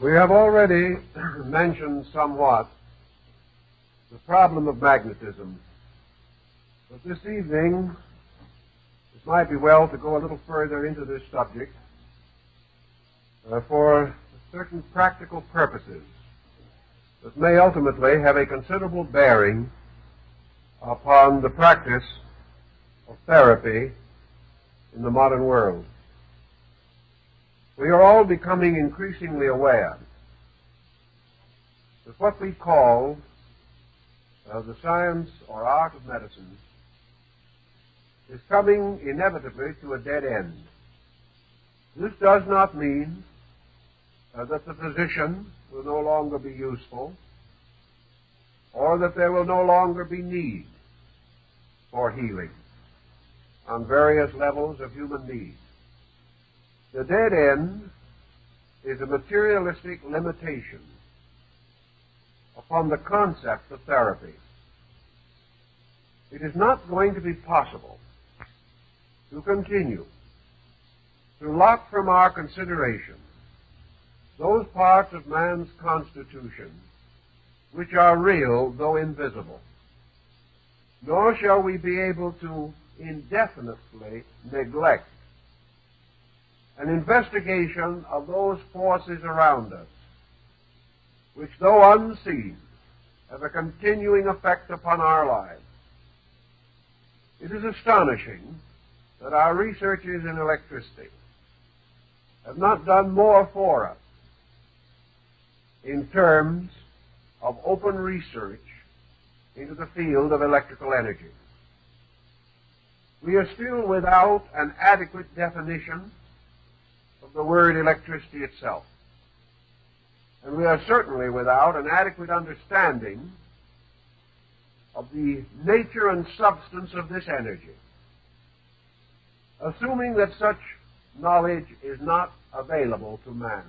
We have already mentioned somewhat the problem of magnetism, but this evening it might be well to go a little further into this subject for certain practical purposes that may ultimately have a considerable bearing upon the practice of therapy in the modern world. We are all becoming increasingly aware that what we call the science or art of medicine is coming inevitably to a dead end. This does not mean that the physician will no longer be useful or that there will no longer be need for healing on various levels of human need. The dead end is a materialistic limitation upon the concept of therapy. It is not going to be possible to continue to lock from our consideration those parts of man's constitution which are real though invisible. Nor shall we be able to indefinitely neglect an investigation of those forces around us, which, though unseen, have a continuing effect upon our lives. It is astonishing that our researchers in electricity have not done more for us in terms of open research into the field of electrical energy. We are still without an adequate definition of the word electricity itself. And we are certainly without an adequate understanding of the nature and substance of this energy. Assuming that such knowledge is not available to man,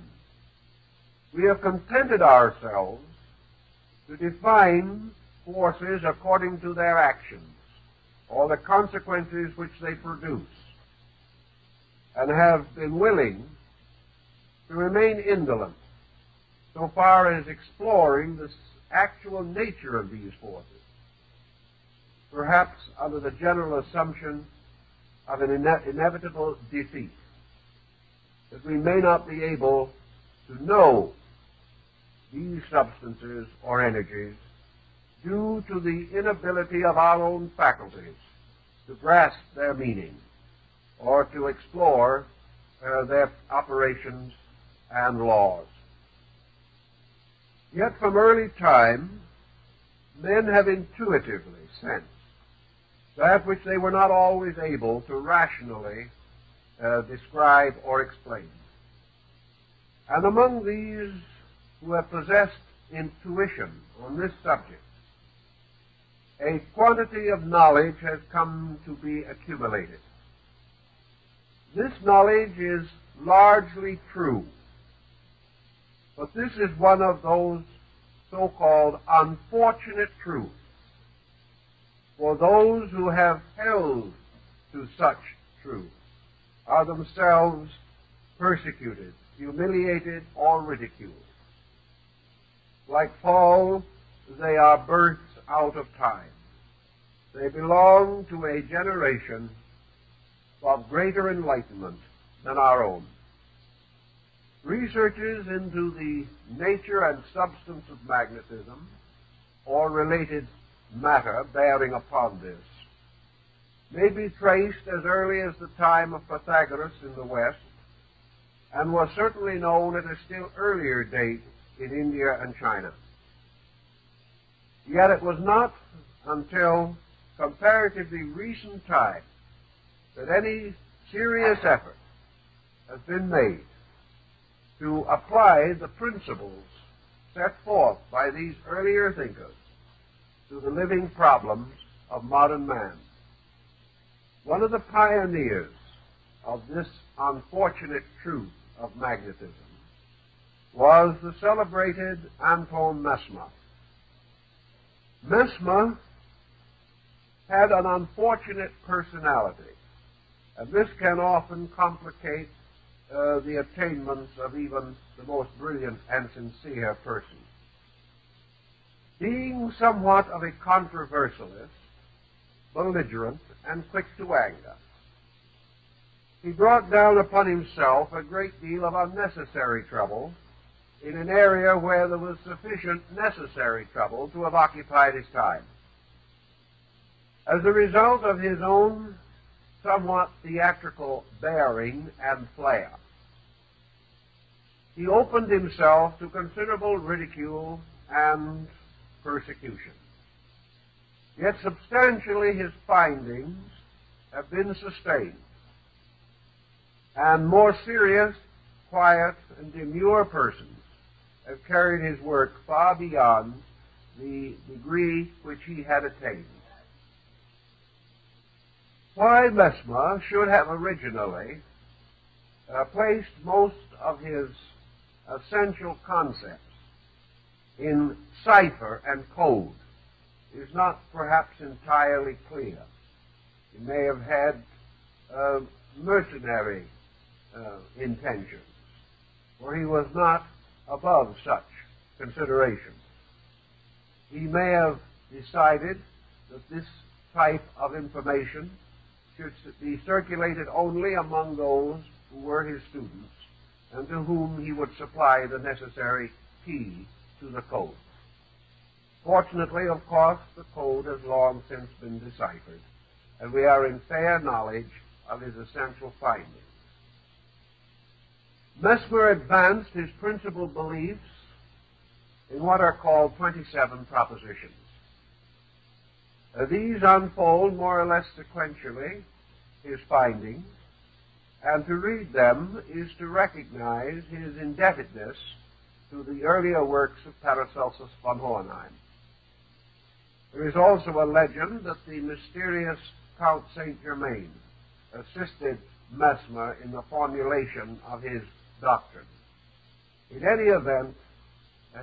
we have contented ourselves to define forces according to their actions or the consequences which they produce, and have been willing to remain indolent so far as exploring the actual nature of these forces, perhaps under the general assumption of an inevitable defeat, that we may not be able to know these substances or energies due to the inability of our own faculties to grasp their meaning or to explore their operations and laws. Yet from early time, men have intuitively sensed that which they were not always able to rationally describe or explain. And among these who have possessed intuition on this subject, a quantity of knowledge has come to be accumulated. This knowledge is largely true, but this is one of those so-called unfortunate truths for those who have held to such truth are themselves persecuted, humiliated, or ridiculed. Like Paul, they are births out of time. They belong to a generation of greater enlightenment than our own. Researches into the nature and substance of magnetism or related matter bearing upon this may be traced as early as the time of Pythagoras in the West, and was certainly known at a still earlier date in India and China. Yet it was not until comparatively recent times that any serious effort has been made to apply the principles set forth by these earlier thinkers to the living problems of modern man. One of the pioneers of this unfortunate truth of magnetism was the celebrated Anton Mesmer. Mesmer had an unfortunate personality, and this can often complicate the attainments of even the most brilliant and sincere person. Being somewhat of a controversialist, belligerent, and quick to anger, he brought down upon himself a great deal of unnecessary trouble in an area where there was sufficient necessary trouble to have occupied his time. As a result of his own somewhat theatrical bearing and flair, he opened himself to considerable ridicule and persecution. Yet substantially his findings have been sustained, and more serious, quiet, and demure persons have carried his work far beyond the degree which he had attained. Why Mesmer should have originally placed most of his essential concepts in cipher and code is not perhaps entirely clear. He may have had mercenary intentions, for he was not above such considerations. He may have decided that this type of information should be circulated only among those who were his students and to whom he would supply the necessary key to the code. Fortunately, of course, the code has long since been deciphered, and we are in fair knowledge of his essential findings. Mesmer advanced his principal beliefs in what are called 27 propositions. These unfold more or less sequentially his findings, and to read them is to recognize his indebtedness to the earlier works of Paracelsus von Hohenheim. There is also a legend that the mysterious Count Saint-Germain assisted Mesmer in the formulation of his doctrine. In any event,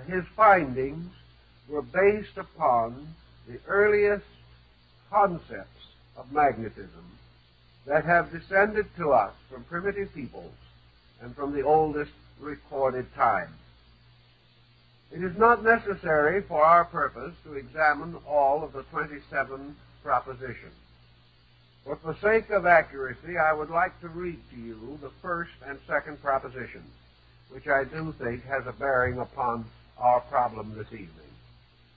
his findings were based upon the earliest concepts of magnetism that have descended to us from primitive peoples and from the oldest recorded time. It is not necessary for our purpose to examine all of the 27 propositions. But for sake of accuracy, I would like to read to you the first and second propositions, which I do think has a bearing upon our problem this evening.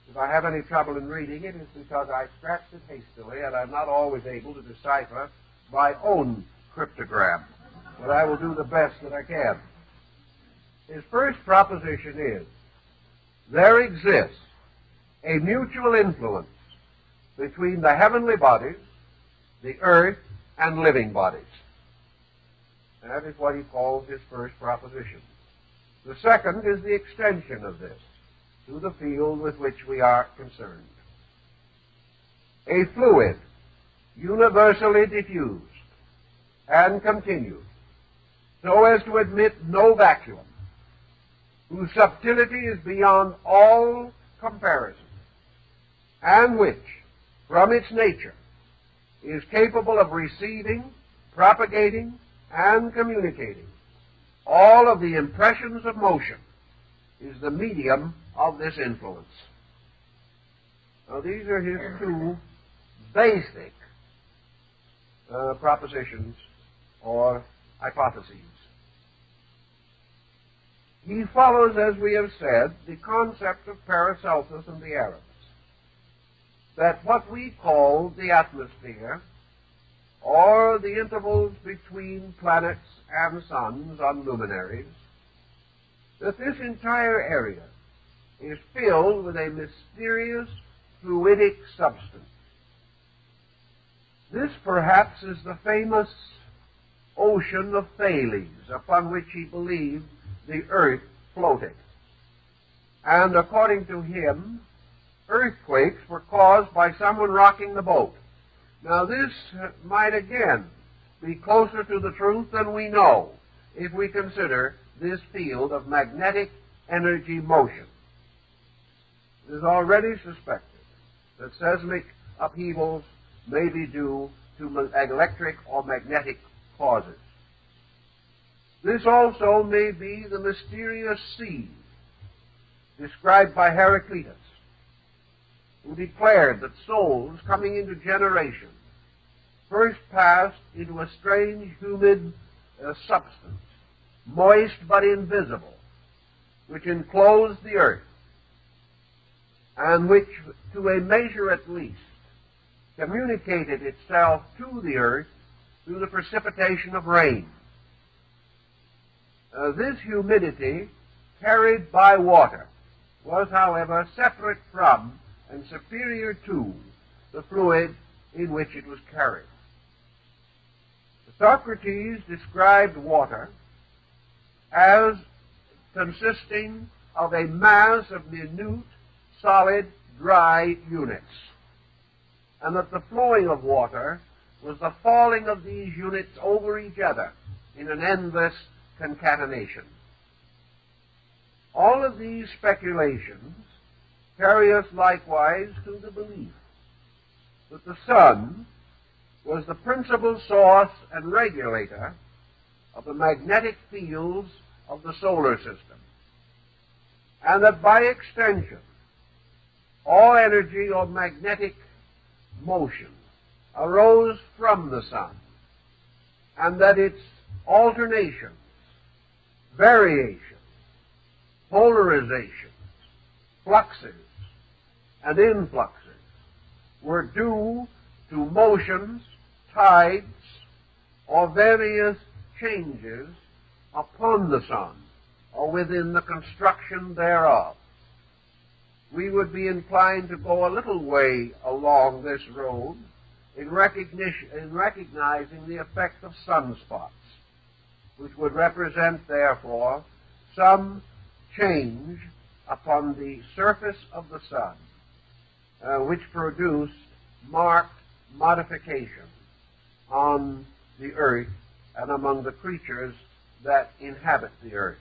If I have any trouble in reading it, it's because I scratched it hastily and I'm not always able to decipher my own cryptogram. But I will do the best that I can. His first proposition is, there exists a mutual influence between the heavenly bodies, the earth, and living bodies. That is what he calls his first proposition. The second is the extension of this to the field with which we are concerned. A fluid universally diffused and continued so as to admit no vacuum, whose subtlety is beyond all comparison, and which, from its nature, is capable of receiving, propagating, and communicating all of the impressions of motion, is the medium of this influence. Now, these are his two basic propositions or hypotheses. He follows, as we have said, the concept of Paracelsus and the Arabs, that what we call the atmosphere, or the intervals between planets and suns on luminaries, that this entire area is filled with a mysterious fluidic substance. This, perhaps, is the famous ocean of Thales, upon which he believed the earth floated. And according to him, earthquakes were caused by someone rocking the boat. Now, this might again be closer to the truth than we know if we consider this field of magnetic energy motion. It is already suspected that seismic upheavals may be due to electric or magnetic causes. This also may be the mysterious sea described by Heraclitus, who declared that souls coming into generation first passed into a strange, humid substance, moist but invisible, which enclosed the earth, and which, to a measure at least, communicated itself to the earth through the precipitation of rain. This humidity, carried by water, was, however, separate from and superior to the fluid in which it was carried. Socrates described water as consisting of a mass of minute, solid, dry units, and that the flowing of water was the falling of these units over each other in an endless concatenation. All of these speculations carry us likewise to the belief that the sun was the principal source and regulator of the magnetic fields of the solar system, and that by extension all energy or magnetic motion arose from the sun, and that its alternations, variations, polarizations, fluxes, and influxes were due to motions, tides, or various changes upon the sun or within the construction thereof. We would be inclined to go a little way along this road in recognizing the effect of sunspots, which would represent, therefore, some change upon the surface of the sun, which produced marked modification on the earth and among the creatures that inhabit the earth.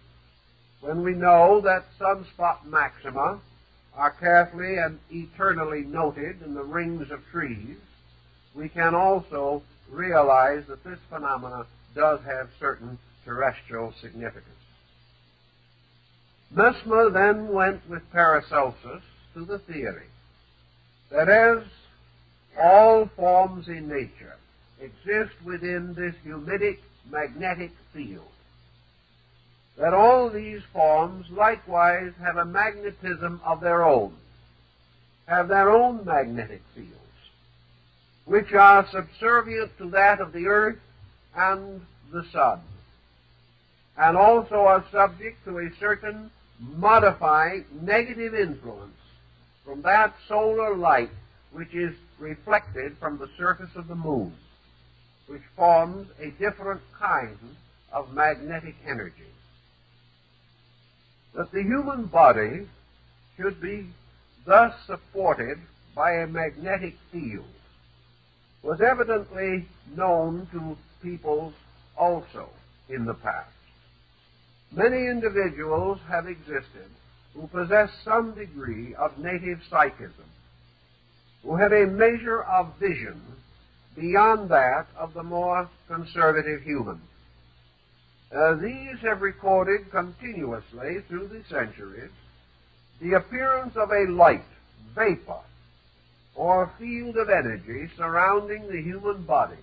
When we know that sunspot maxima are carefully and eternally noted in the rings of trees, we can also realize that this phenomena does have certain terrestrial significance. Mesmer then went with Paracelsus to the theory that as all forms in nature exist within this humidic magnetic field, that all these forms likewise have a magnetism of their own, have their own magnetic fields, which are subservient to that of the earth and the sun, and also are subject to a certain modifying negative influence from that solar light which is reflected from the surface of the moon, which forms a different kind of magnetic energy. That the human body should be thus supported by a magnetic field was evidently known to peoples also in the past. Many individuals have existed who possess some degree of native psychism, who have a measure of vision beyond that of the more conservative human. These have recorded continuously through the centuries the appearance of a light, vapor, or field of energy surrounding the human body,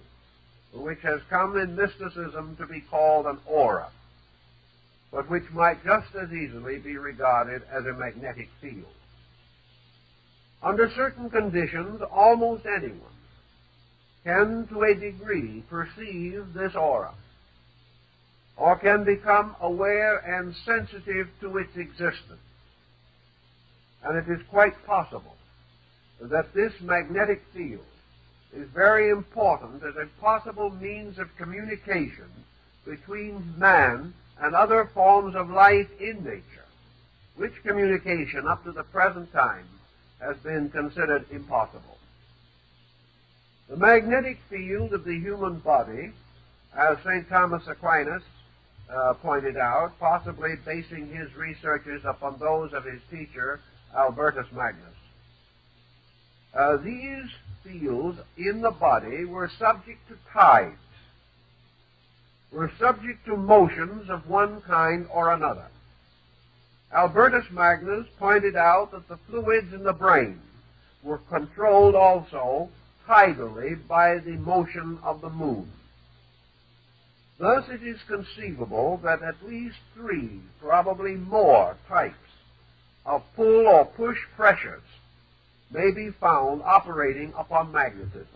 which has come in mysticism to be called an aura, but which might just as easily be regarded as a magnetic field. Under certain conditions, almost anyone can, to a degree, perceive this aura, or can become aware and sensitive to its existence. And it is quite possible that this magnetic field is very important as a possible means of communication between man and other forms of life in nature, which communication up to the present time has been considered impossible. The magnetic field of the human body, as St. Thomas Aquinas pointed out, possibly basing his researches upon those of his teacher, Albertus Magnus, these fields in the body were subject to tides, were subject to motions of one kind or another. Albertus Magnus pointed out that the fluids in the brain were controlled also tidally by the motion of the moon. Thus it is conceivable that at least 3, probably more, types of pull or push pressures may be found operating upon magnetism.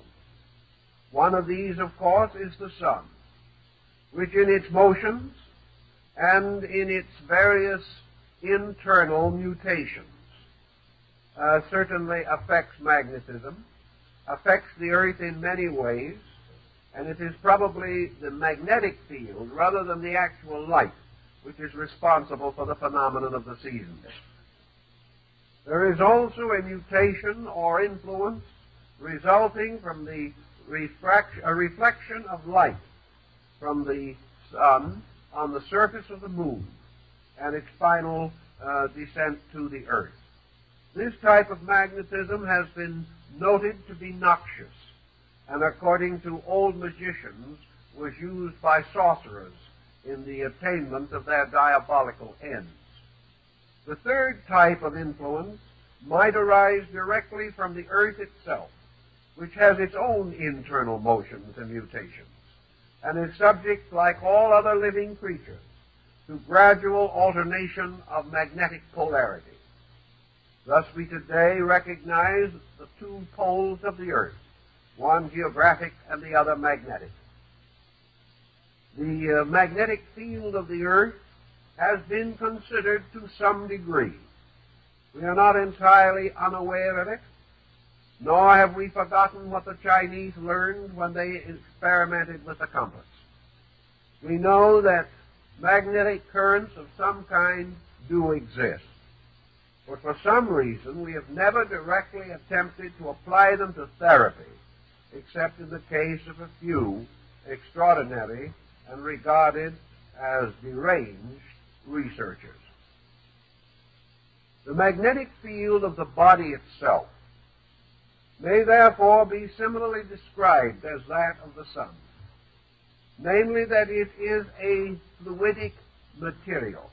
One of these, of course, is the sun, which in its motions and in its various internal mutations certainly affects magnetism, affects the earth in many ways, and it is probably the magnetic field rather than the actual light which is responsible for the phenomenon of the seasons. There is also a mutation or influence resulting from the reflection of light from the sun on the surface of the moon and its final descent to the earth. This type of magnetism has been noted to be noxious, and according to old magicians was used by sorcerers in the attainment of their diabolical ends. The third type of influence might arise directly from the earth itself, which has its own internal motions and mutations, and is subject, like all other living creatures, to gradual alternation of magnetic polarity. Thus we today recognize the 2 poles of the earth, one geographic and the other magnetic. The magnetic field of the earth has been considered to some degree. We are not entirely unaware of it, nor have we forgotten what the Chinese learned when they experimented with the compass. We know that magnetic currents of some kind do exist, but for some reason we have never directly attempted to apply them to therapy, except in the case of a few extraordinary and regarded as deranged researchers. The magnetic field of the body itself may therefore be similarly described as that of the sun, namely that it is a fluidic material,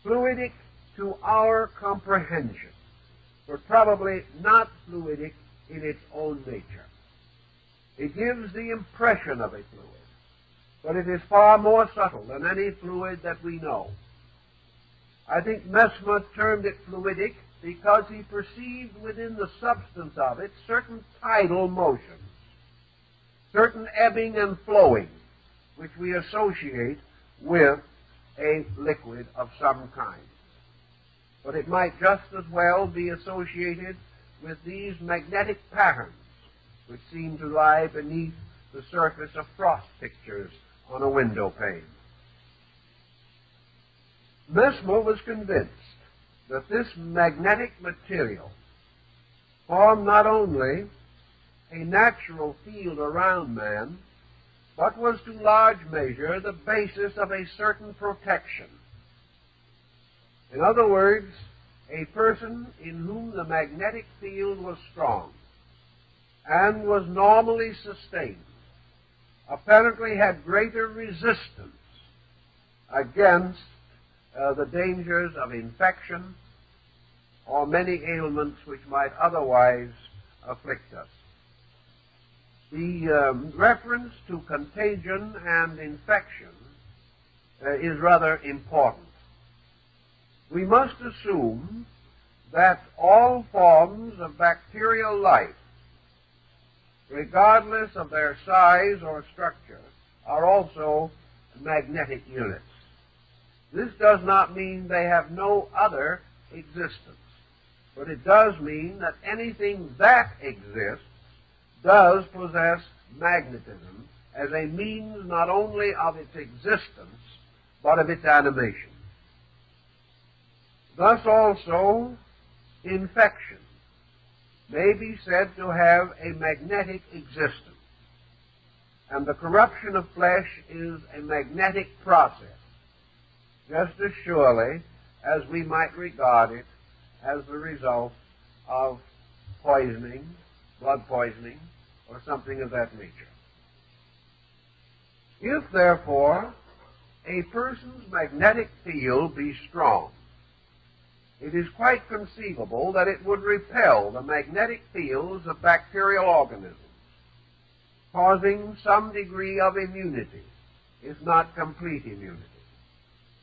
fluidic to our comprehension, but probably not fluidic in its own nature. It gives the impression of a fluid, but it is far more subtle than any fluid that we know. I think Mesmer termed it fluidic because he perceived within the substance of it certain tidal motions, certain ebbing and flowing, which we associate with a liquid of some kind. But it might just as well be associated with these magnetic patterns which seem to lie beneath the surface of frost pictures on a window pane. Mesmer was convinced that this magnetic material formed not only a natural field around man, but was to large measure the basis of a certain protection. In other words, a person in whom the magnetic field was strong and was normally sustained apparently had greater resistance against the dangers of infection or many ailments which might otherwise afflict us. The reference to contagion and infection is rather important. We must assume that all forms of bacterial life, regardless of their size or structure, are also magnetic units. This does not mean they have no other existence, but it does mean that anything that exists does possess magnetism as a means not only of its existence, but of its animation. Thus also, infection may be said to have a magnetic existence, and the corruption of flesh is a magnetic process, just as surely as we might regard it as the result of poisoning, blood poisoning, or something of that nature. If, therefore, a person's magnetic field be strong, it is quite conceivable that it would repel the magnetic fields of bacterial organisms, causing some degree of immunity, if not complete immunity.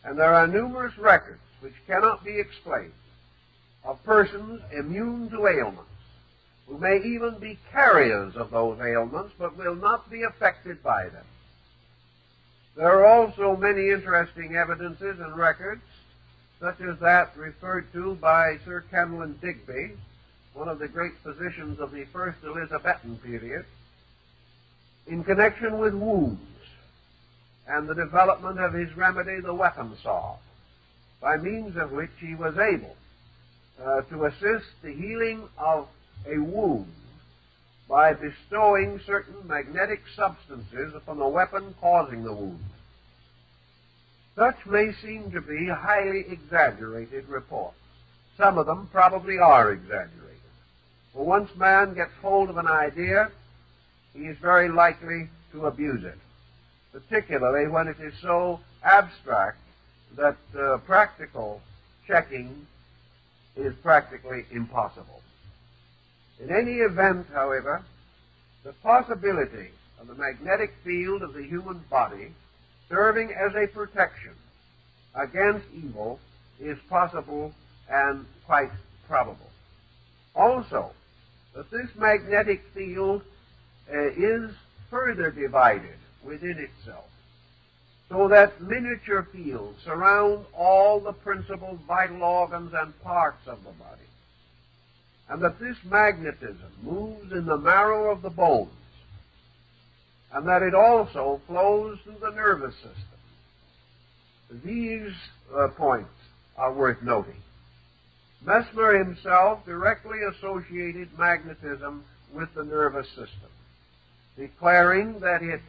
And there are numerous records which cannot be explained of persons immune to ailments, who may even be carriers of those ailments, but will not be affected by them. There are also many interesting evidences and records, such as that referred to by Sir Kenelm Digby, one of the great physicians of the first Elizabethan period, in connection with wounds and the development of his remedy, the weapon saw, by means of which he was able to assist the healing of a wound by bestowing certain magnetic substances upon the weapon causing the wound. Such may seem to be highly exaggerated reports. Some of them probably are exaggerated. For once man gets hold of an idea, he is very likely to abuse it, particularly when it is so abstract that practical checking is practically impossible. In any event, however, the possibility of the magnetic field of the human body serving as a protection against evil is possible and quite probable. Also, that this magnetic field is further divided within itself, so that miniature fields surround all the principal vital organs and parts of the body, and that this magnetism moves in the marrow of the bones, and that it also flows through the nervous system. These points are worth noting. Mesmer himself directly associated magnetism with the nervous system, declaring that it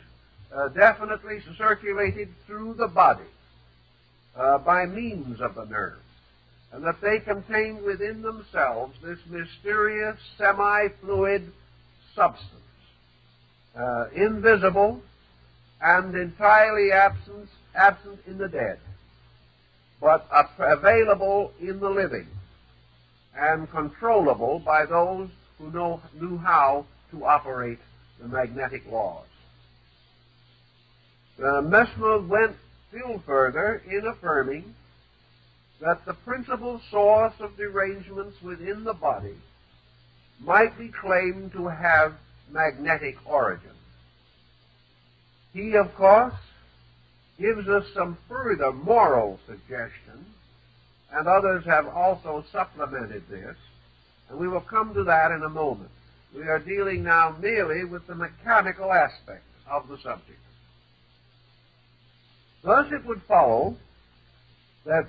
definitely circulated through the body by means of the nerves, and that they contained within themselves this mysterious semi-fluid substance, invisible and entirely absent in the dead, but available in the living and controllable by those who knew how to operate the magnetic laws. Mesmer went still further in affirming that the principal source of derangements within the body might be claimed to have magnetic origin. He, of course, gives us some further moral suggestions, and others have also supplemented this, and we will come to that in a moment. We are dealing now merely with the mechanical aspect of the subject. Thus it would follow that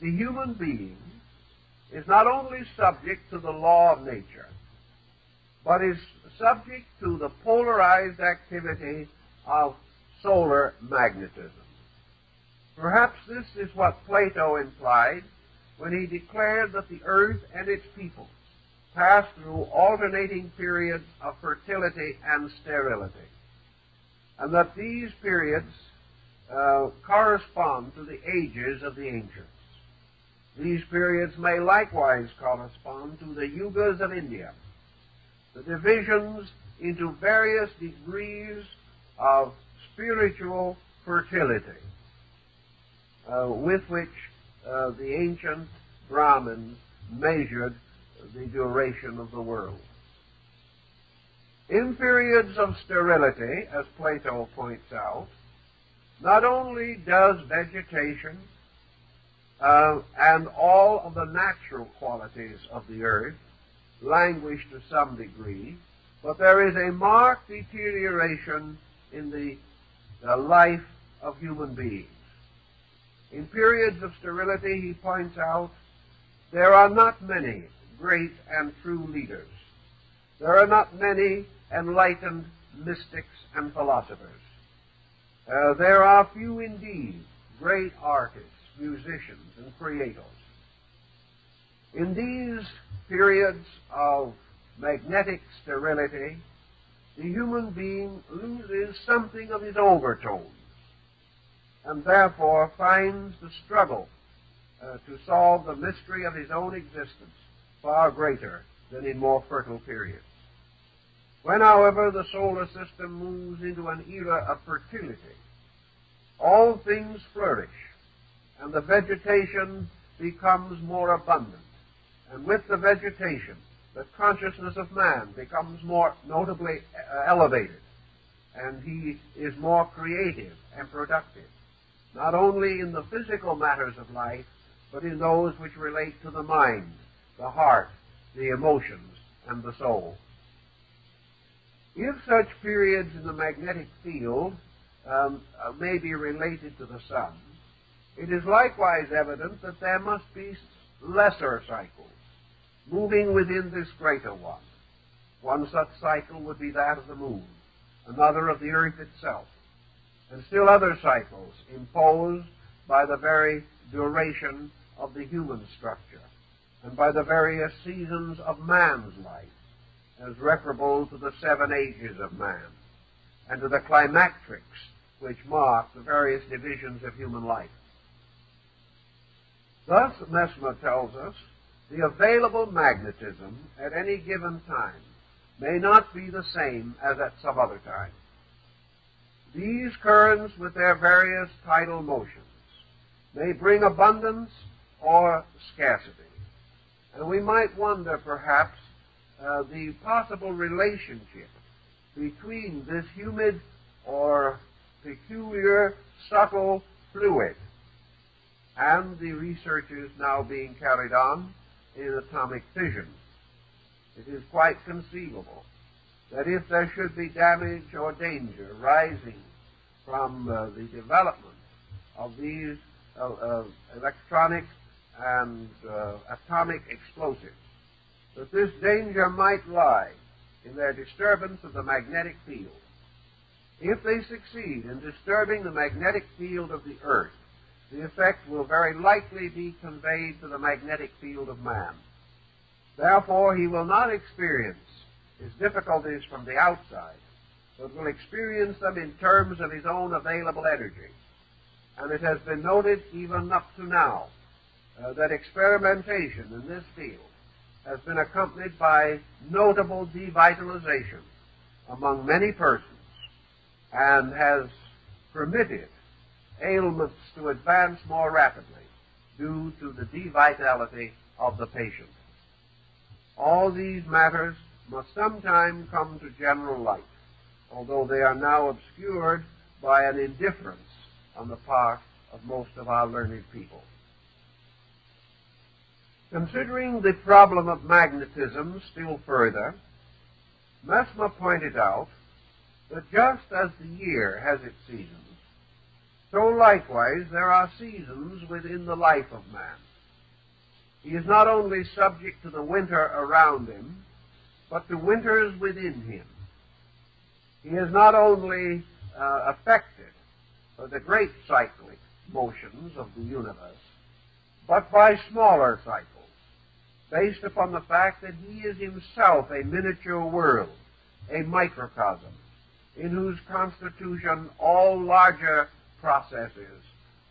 the human being is not only subject to the law of nature, but is subject to the polarized activity of solar magnetism. Perhaps this is what Plato implied when he declared that the earth and its peoples pass through alternating periods of fertility and sterility, and that these periods correspond to the ages of the ancients. These periods may likewise correspond to the yugas of India, the divisions into various degrees of spiritual fertility with which the ancient Brahmins measured the duration of the world. In periods of sterility, as Plato points out, not only does vegetation and all of the natural qualities of the earth languish to some degree, but there is a marked deterioration in the life of human beings. In periods of sterility, he points out, there are not many great and true leaders. There are not many enlightened mystics and philosophers. There are few indeed great artists, musicians, and creators. In these periods of magnetic sterility, the human being loses something of his overtones and therefore finds the struggle to solve the mystery of his own existence far greater than in more fertile periods. When, however, the solar system moves into an era of fertility, all things flourish, and the vegetation becomes more abundant. And with the vegetation, the consciousness of man becomes more notably elevated, and he is more creative and productive, not only in the physical matters of life, but in those which relate to the mind, the heart, the emotions, and the soul. If such periods in the magnetic field may be related to the sun, it is likewise evident that there must be lesser cycles moving within this greater one. One such cycle would be that of the moon, another of the earth itself, and still other cycles imposed by the very duration of the human structure and by the various seasons of man's life, as referable to the 7 ages of man and to the climacterics which mark the various divisions of human life. Thus, Mesmer tells us, the available magnetism at any given time may not be the same as at some other time. These currents, with their various tidal motions, may bring abundance or scarcity. And we might wonder, perhaps, the possible relationship between this humid or peculiar, subtle fluid and the researches now being carried on in atomic fission. It is quite conceivable that if there should be damage or danger rising from the development of these electronic and atomic explosives, that this danger might lie in their disturbance of the magnetic field. If they succeed in disturbing the magnetic field of the earth, the effect will very likely be conveyed to the magnetic field of man. Therefore, he will not experience his difficulties from the outside, but will experience them in terms of his own available energy. And it has been noted even up to now that experimentation in this field has been accompanied by notable devitalization among many persons and has permitted ailments to advance more rapidly due to the devitality of the patient. All these matters must sometime come to general light, although they are now obscured by an indifference on the part of most of our learned people. Considering the problem of magnetism still further, Mesmer pointed out that just as the year has its seasons, so likewise there are seasons within the life of man. He is not only subject to the winter around him, but to winters within him. He is not only affected by the great cyclic motions of the universe, but by smaller cycles, based upon the fact that he is himself a miniature world, a microcosm, in whose constitution all larger processes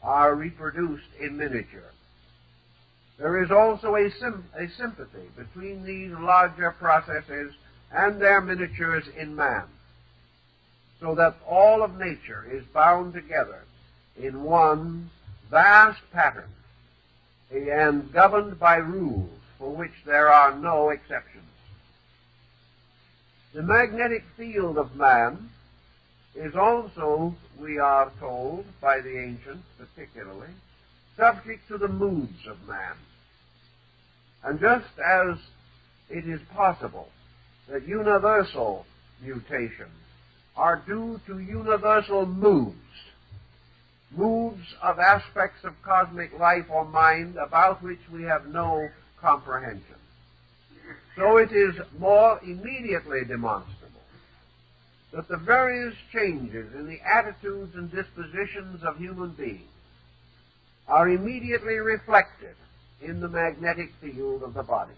are reproduced in miniature. There is also a sympathy between these larger processes and their miniatures in man, so that all of nature is bound together in one vast pattern and governed by rules for which there are no exceptions. The magnetic field of man is also, we are told by the ancients particularly, subject to the moods of man. And just as it is possible that universal mutations are due to universal moods of aspects of cosmic life or mind about which we have no comprehension, so it is more immediately demonstrable that the various changes in the attitudes and dispositions of human beings are immediately reflected in the magnetic field of the body,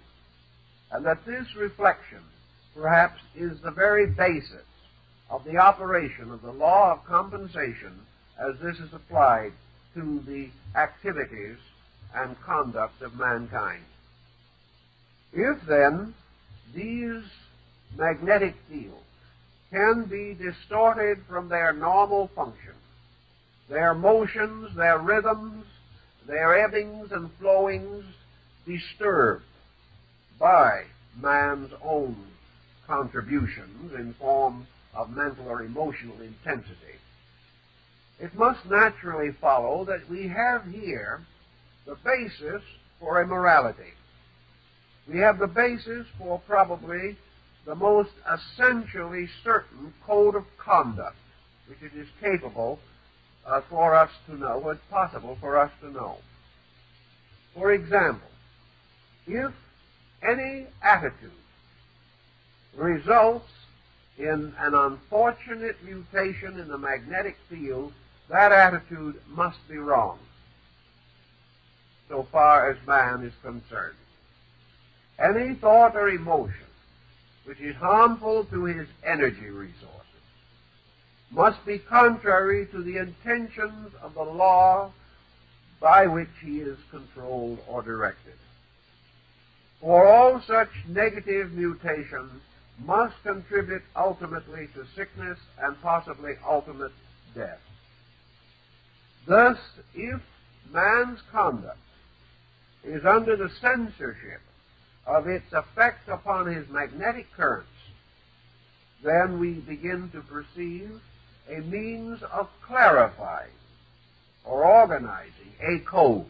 and that this reflection perhaps is the very basis of the operation of the law of compensation as this is applied to the activities and conduct of mankind. If then these magnetic fields can be distorted from their normal function, their motions, their rhythms, their ebbings and flowings disturbed by man's own contributions in form of mental or emotional intensity, it must naturally follow that we have here the basis for a morality. We have the basis for probably the most essentially certain code of conduct, which it is capable for us to know, what's possible for us to know. For example, if any attitude results in an unfortunate mutation in the magnetic field, that attitude must be wrong, so far as man is concerned. Any thought or emotion which is harmful to his energy resources must be contrary to the intentions of the law by which he is controlled or directed. For all such negative mutations must contribute ultimately to sickness and possibly ultimate death. Thus, if man's conduct is under the censorship of its effect upon his magnetic currents, then we begin to perceive a means of clarifying or organizing a code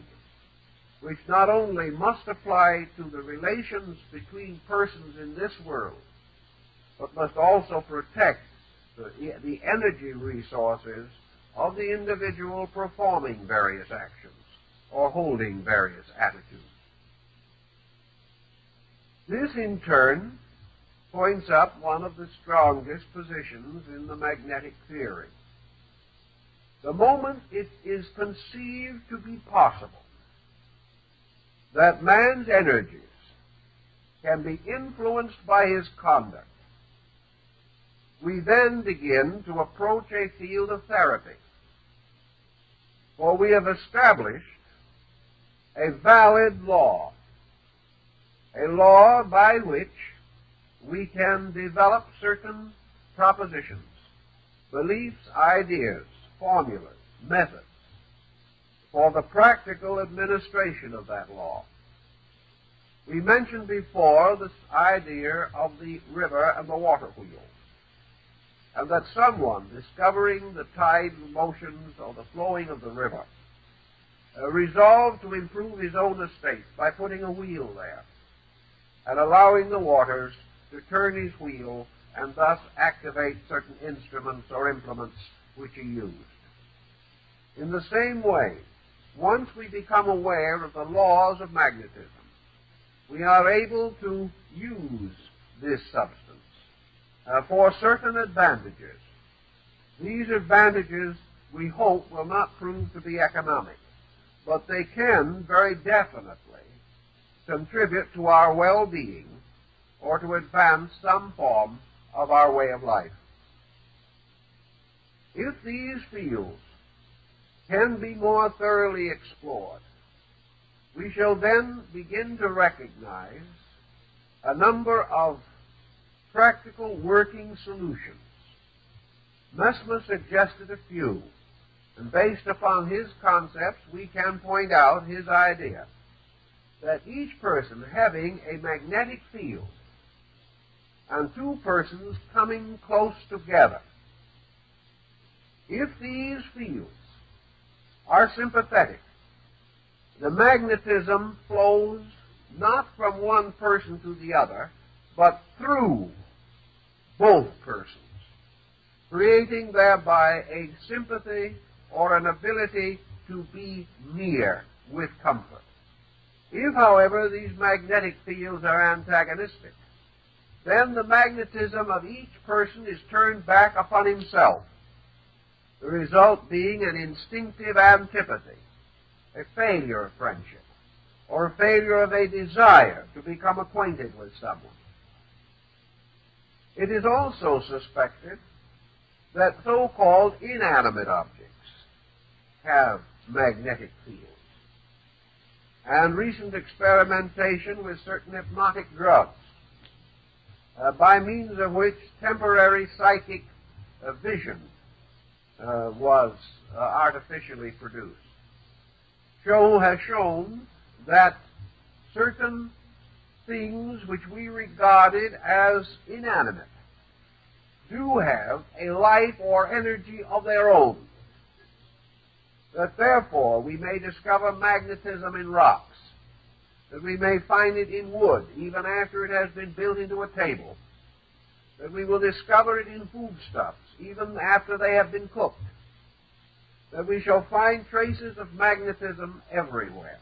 which not only must apply to the relations between persons in this world, but must also protect the energy resources of the individual performing various actions or holding various attitudes. This, in turn, points up one of the strongest positions in the magnetic theory. The moment it is conceived to be possible that man's energies can be influenced by his conduct, we then begin to approach a field of therapy. For we have established a valid law, a law by which we can develop certain propositions, beliefs, ideas, formulas, methods for the practical administration of that law. We mentioned before this idea of the river and the water wheel, and that someone discovering the tide motions or the flowing of the river resolved to improve his own estate by putting a wheel there and allowing the waters to turn his wheel and thus activate certain instruments or implements which he used. In the same way, once we become aware of the laws of magnetism, we are able to use this substance for certain advantages. These advantages, we hope, will not prove to be economic, but they can very definitely contribute to our well-being or to advance some form of our way of life. If these fields can be more thoroughly explored, we shall then begin to recognize a number of practical working solutions. Mesmer suggested a few, and based upon his concepts, we can point out his idea that each person having a magnetic field and two persons coming close together, if these fields are sympathetic, the magnetism flows not from one person to the other, but through both persons, creating thereby a sympathy or an ability to be near with comfort. If, however, these magnetic fields are antagonistic, then the magnetism of each person is turned back upon himself, the result being an instinctive antipathy, a failure of friendship, or a failure of a desire to become acquainted with someone. It is also suspected that so-called inanimate objects have magnetic fields. And recent experimentation with certain hypnotic drugs, by means of which temporary psychic vision was artificially produced, has shown that certain things which we regarded as inanimate do have a life or energy of their own. That therefore we may discover magnetism in rocks, that we may find it in wood even after it has been built into a table, that we will discover it in foodstuffs even after they have been cooked, that we shall find traces of magnetism everywhere,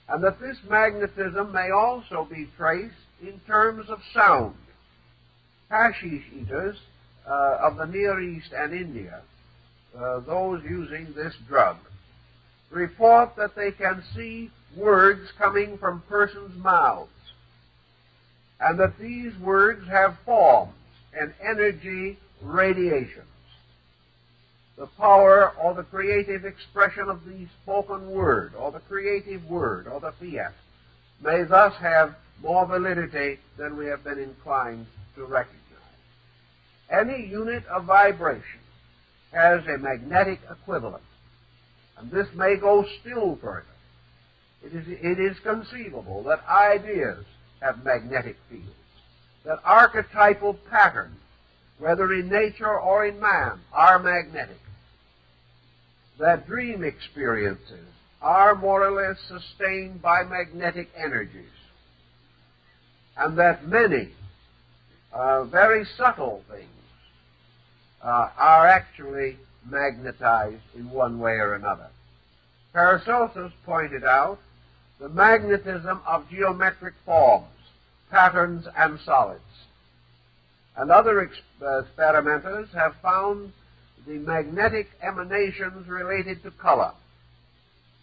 and that this magnetism may also be traced in terms of sound. Hashish eaters of the Near East and India, those using this drug, report that they can see words coming from persons' mouths, and that these words have forms and energy radiations. The power or the creative expression of the spoken word or the creative word or the fiat may thus have more validity than we have been inclined to recognize. Any unit of vibration has a magnetic equivalent, and this may go still further. It is conceivable that ideas have magnetic fields, that archetypal patterns, whether in nature or in man, are magnetic, that dream experiences are more or less sustained by magnetic energies, and that many very subtle things are actually magnetized in one way or another. Paracelsus pointed out the magnetism of geometric forms, patterns, and solids. And other experimenters have found the magnetic emanations related to color,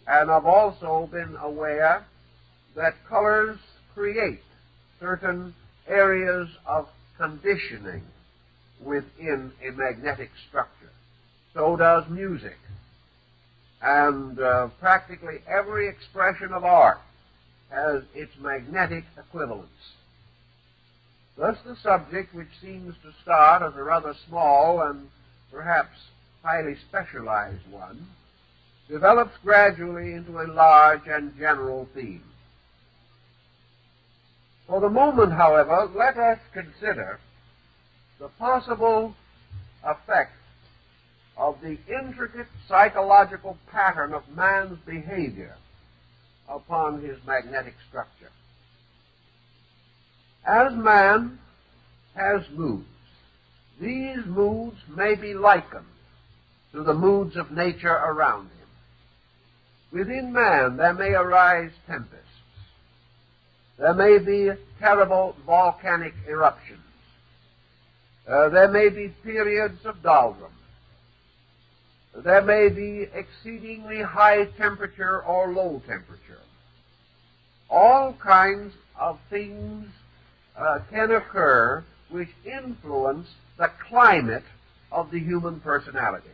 and have also been aware that colors create certain areas of conditioning within a magnetic structure. So does music. And practically every expression of art has its magnetic equivalence. Thus the subject, which seems to start as a rather small and perhaps highly specialized one, develops gradually into a large and general theme. For the moment, however, let us consider the possible effect of the intricate psychological pattern of man's behavior upon his magnetic structure. As man has moods, these moods may be likened to the moods of nature around him. Within man there may arise tempests. There may be terrible volcanic eruptions. There may be periods of doldrums. There may be exceedingly high temperature or low temperature. All kinds of things can occur which influence the climate of the human personality.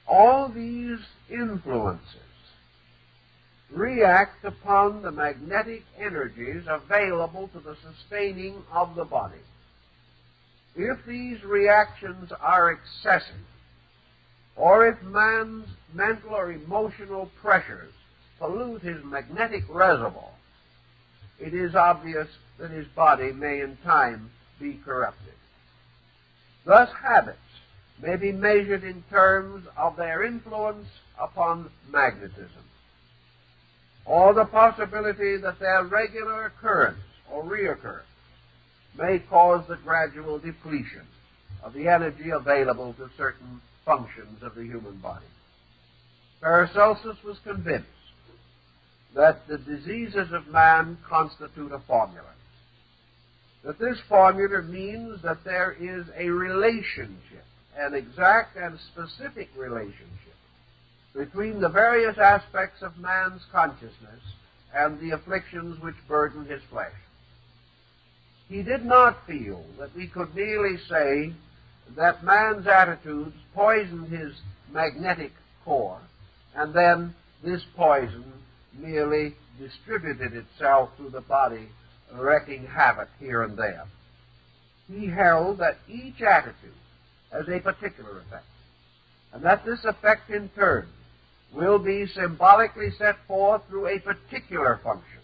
All these influences react upon the magnetic energies available to the sustaining of the body. If these reactions are excessive, or if man's mental or emotional pressures pollute his magnetic reservoir, it is obvious that his body may in time be corrupted. Thus habits may be measured in terms of their influence upon magnetism, or the possibility that their regular occurrence or reoccurrence may cause the gradual depletion of the energy available to certain functions of the human body. Paracelsus was convinced that the diseases of man constitute a formula, that this formula means that there is a relationship, an exact and specific relationship, between the various aspects of man's consciousness and the afflictions which burden his flesh. He did not feel that we could merely say that man's attitudes poisoned his magnetic core, and then this poison merely distributed itself through the body, wreaking havoc here and there. He held that each attitude has a particular effect, and that this effect in turn will be symbolically set forth through a particular function,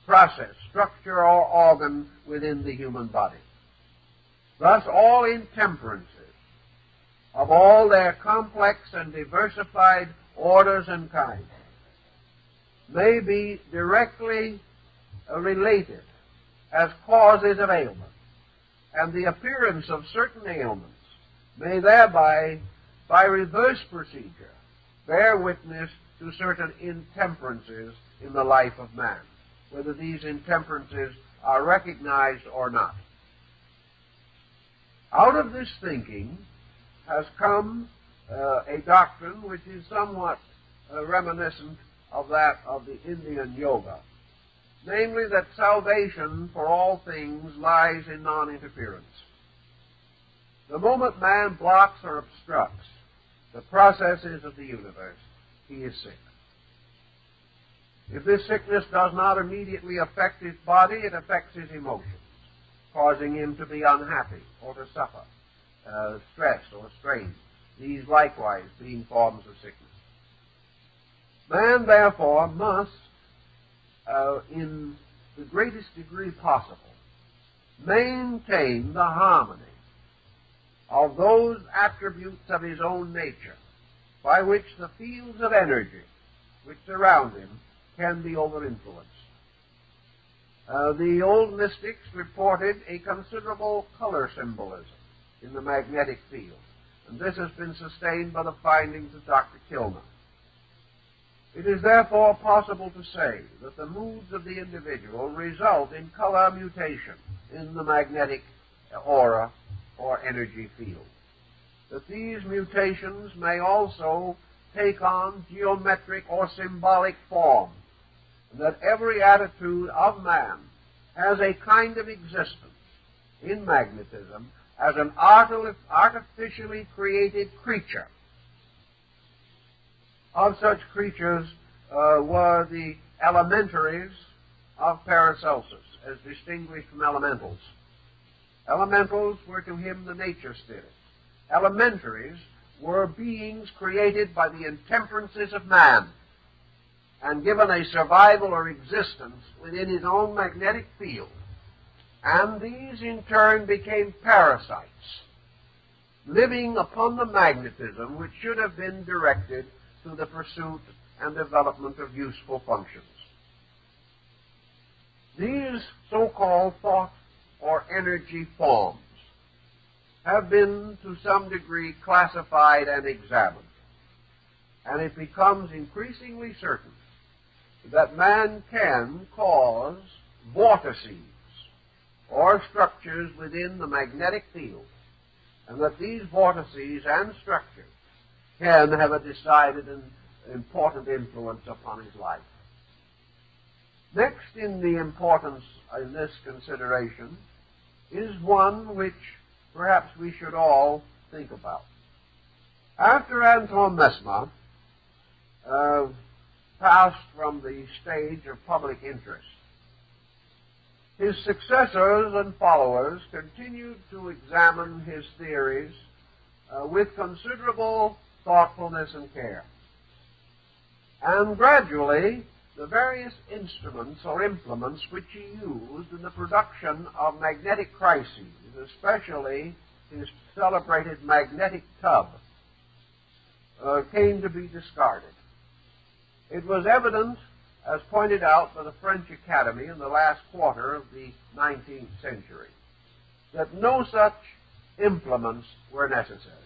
process, structure, or organ within the human body. Thus, all intemperances of all their complex and diversified orders and kinds may be directly related as causes of ailment, and the appearance of certain ailments may thereby, by reverse procedure, bear witness to certain intemperances in the life of man, whether these intemperances are recognized or not. Out of this thinking has come a doctrine which is somewhat reminiscent of that of the Indian yoga, namely that salvation for all things lies in non-interference. The moment man blocks or obstructs the processes of the universe, he is sick. If this sickness does not immediately affect his body, it affects his emotions, causing him to be unhappy or to suffer stress or strain, these likewise being forms of sickness. Man, therefore, must, in the greatest degree possible, maintain the harmony of those attributes of his own nature by which the fields of energy which surround him can be over-influenced. The old mystics reported a considerable color symbolism in the magnetic field, and this has been sustained by the findings of Dr. Kilmer. It is therefore possible to say that the moods of the individual result in color mutation in the magnetic aura or energy field. That these mutations may also take on geometric or symbolic form, and that every attitude of man has a kind of existence in magnetism as an artificially created creature. Of such creatures were the elementaries of Paracelsus, as distinguished from elementals. Elementals were to him the nature spirits. Elementaries were beings created by the intemperances of man and given a survival or existence within his own magnetic field. And these in turn became parasites, living upon the magnetism which should have been directed to the pursuit and development of useful functions. These so-called thought or energy forms have been to some degree classified and examined, and it becomes increasingly certain that man can cause vortices or structures within the magnetic field, and that these vortices and structures can have a decided and important influence upon his life. Next in the importance in this consideration is one which perhaps we should all think about. After Anton Mesmer passed from the stage of public interest, his successors and followers continued to examine his theories with considerable thoughtfulness and care. And gradually, the various instruments or implements which he used in the production of magnetic crises, especially his celebrated magnetic tub, came to be discarded. It was evident, as pointed out by the French Academy in the last quarter of the 19th century, that no such implements were necessary,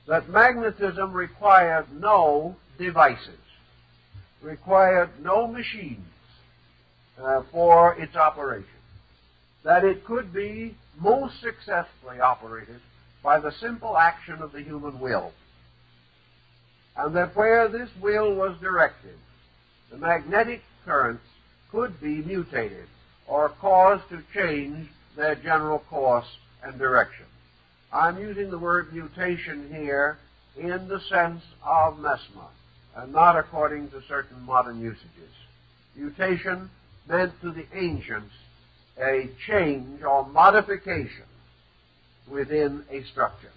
that magnetism required no devices, required no machines for its operation, that it could be most successfully operated by the simple action of the human will, and that where this will was directed, the magnetic currents could be mutated or caused to change their general course and direction. I'm using the word mutation here in the sense of Mesmer, and not according to certain modern usages. Mutation meant to the ancients a change or modification within a structure.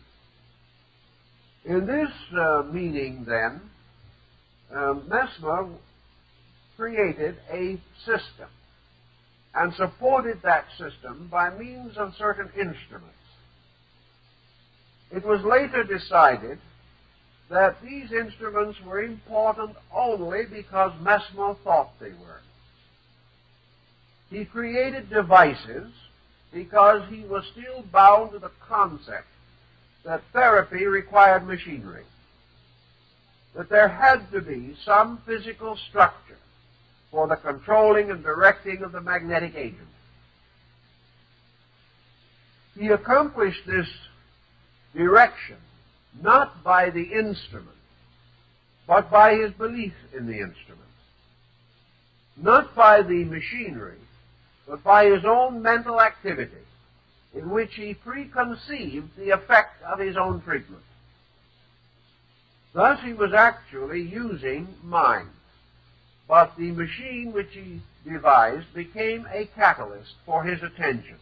In this meaning, then, Mesmer created a system and supported that system by means of certain instruments. It was later decided that these instruments were important only because Mesmer thought they were. He created devices because he was still bound to the concept that therapy required machinery, that there had to be some physical structure for the controlling and directing of the magnetic agent. He accomplished this direction not by the instrument, but by his belief in the instrument. Not by the machinery, but by his own mental activity, in which he preconceived the effect of his own treatment. Thus he was actually using mind, but the machine which he devised became a catalyst for his attention,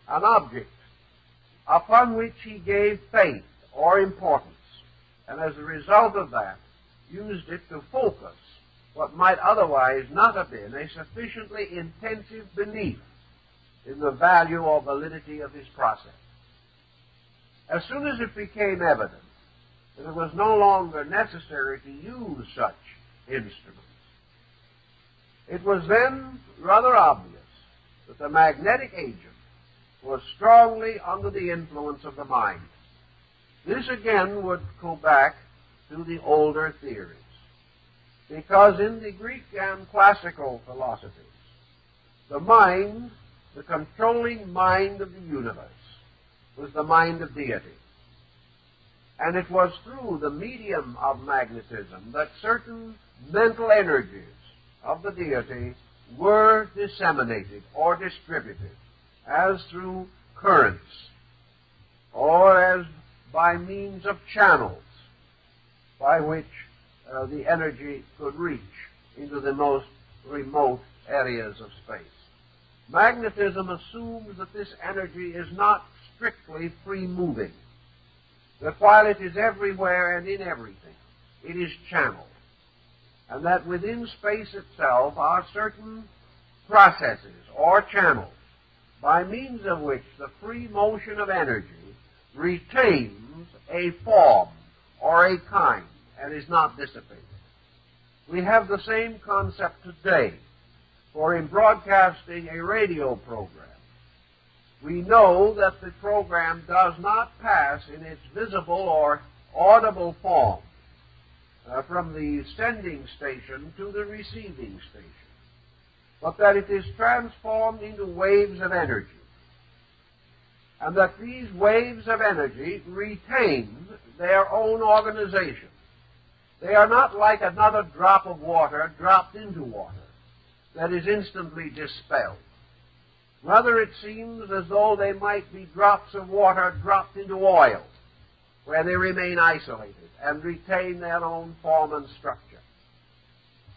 an object upon which he gave faith or importance, and as a result of that, used it to focus what might otherwise not have been a sufficiently intensive belief in the value or validity of his process. As soon as it became evident that it was no longer necessary to use such instruments, it was then rather obvious that the magnetic agent was strongly under the influence of the mind. This again would go back to the older theories, because in the Greek and classical philosophies, the mind, the controlling mind of the universe, was the mind of deity. And it was through the medium of magnetism that certain mental energies of the deity were disseminated or distributed, as through currents, or as by means of channels by which the energy could reach into the most remote areas of space. Magnetism assumes that this energy is not strictly free-moving, that while it is everywhere and in everything, it is channeled, and that within space itself are certain processes or channels by means of which the free motion of energy retains a form or a kind and is not dissipated. We have the same concept today, for in broadcasting a radio program, we know that the program does not pass in its visible or audible form from the sending station to the receiving station, but that it is transformed into waves of energy, and that these waves of energy retain their own organization. They are not like another drop of water dropped into water that is instantly dispelled. Rather, it seems as though they might be drops of water dropped into oil, where they remain isolated and retain their own form and structure.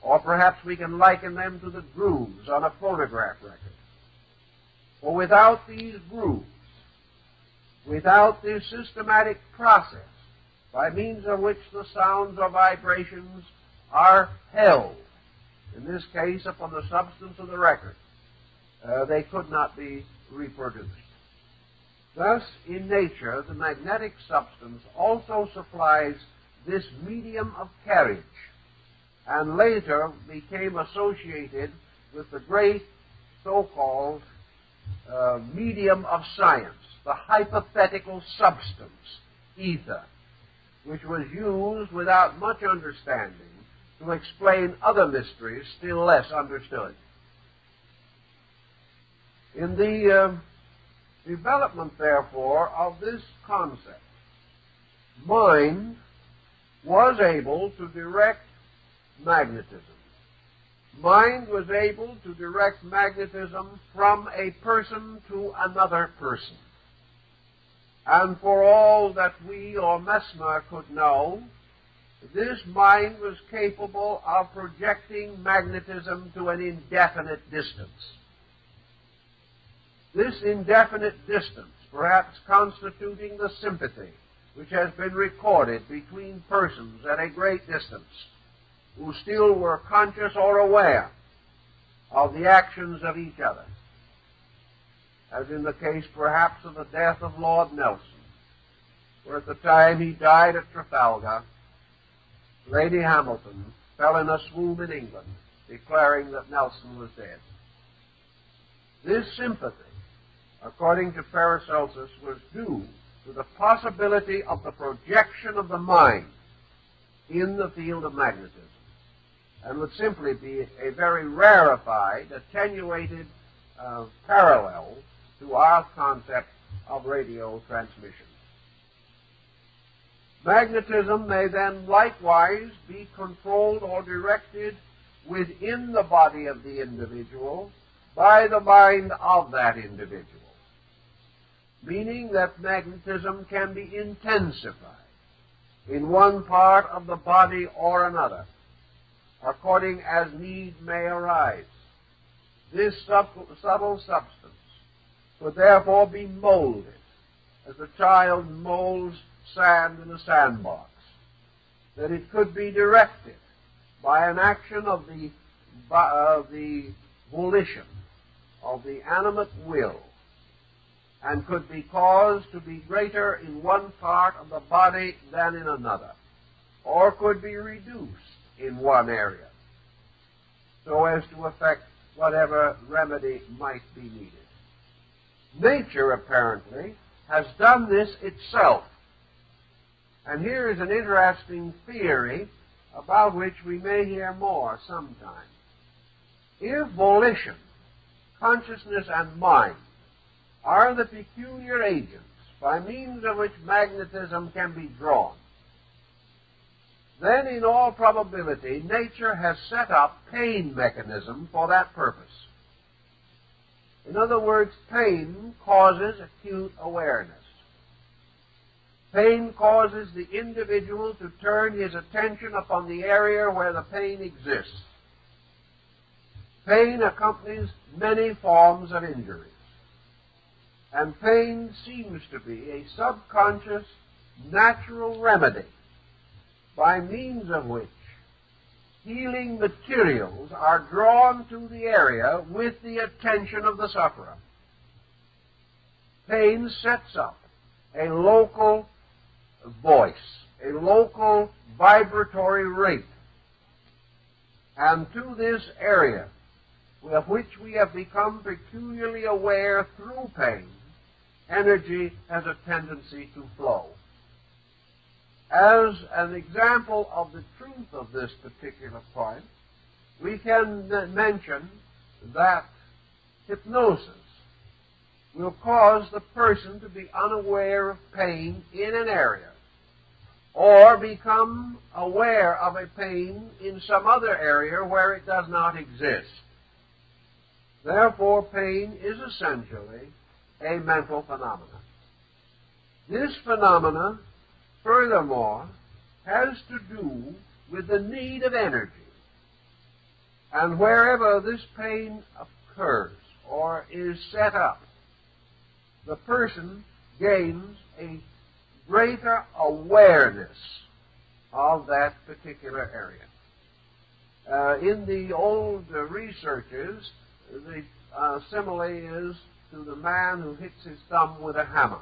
Or perhaps we can liken them to the grooves on a phonograph record. For without these grooves, without this systematic process by means of which the sounds or vibrations are held, in this case upon the substance of the record, they could not be reproduced. Thus, in nature, the magnetic substance also supplies this medium of carriage, and later became associated with the great so-called medium of science, the hypothetical substance, ether, which was used without much understanding to explain other mysteries still less understood. In the development, therefore, of this concept, mind was able to direct magnetism. Mind was able to direct magnetism from a person to another person. And for all that we or Mesmer could know, this mind was capable of projecting magnetism to an indefinite distance. This indefinite distance, perhaps constituting the sympathy which has been recorded between persons at a great distance who still were conscious or aware of the actions of each other, as in the case perhaps of the death of Lord Nelson, where at the time he died at Trafalgar, Lady Hamilton fell in a swoon in England, declaring that Nelson was dead. This sympathy, according to Paracelsus, was due to the possibility of the projection of the mind in the field of magnetism, and would simply be a very rarefied, attenuated parallel to our concept of radio transmission. Magnetism may then likewise be controlled or directed within the body of the individual by the mind of that individual, meaning that magnetism can be intensified in one part of the body or another, according as need may arise. This subtle substance could therefore be molded as a child molds sand in a sandbox, that it could be directed by an action of the volition, of the animate will, and could be caused to be greater in one part of the body than in another, or could be reduced in one area, so as to effect whatever remedy might be needed. Nature, apparently, has done this itself. And here is an interesting theory about which we may hear more sometime. If volition, consciousness, and mind are the peculiar agents by means of which magnetism can be drawn, then in all probability nature has set up pain mechanism for that purpose. In other words, pain causes acute awareness. Pain causes the individual to turn his attention upon the area where the pain exists. Pain accompanies many forms of injuries, and pain seems to be a subconscious, natural remedy by means of which healing materials are drawn to the area with the attention of the sufferer. Pain sets up a local voice, a local vibratory rate, and to this area of which we have become peculiarly aware through pain, energy has a tendency to flow. As an example of the truth of this particular point, we can mention that hypnosis will cause the person to be unaware of pain in an area, or become aware of a pain in some other area where it does not exist. Therefore, pain is essentially a mental phenomenon. This phenomena, furthermore, has to do with the need of energy. And wherever this pain occurs or is set up, the person gains a greater awareness of that particular area. In the old researches, the simile is to the man who hits his thumb with a hammer,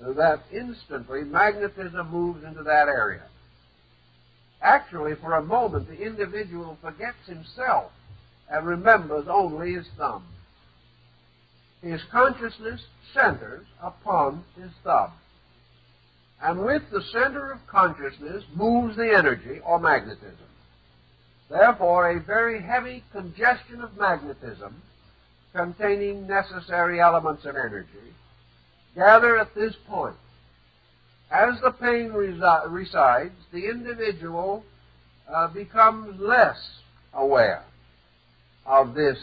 that instantly magnetism moves into that area. Actually, for a moment, the individual forgets himself and remembers only his thumb. His consciousness centers upon his thumb. And with the center of consciousness moves the energy or magnetism. Therefore, a very heavy congestion of magnetism containing necessary elements of energy gather at this point. As the pain resides, the individual becomes less aware of this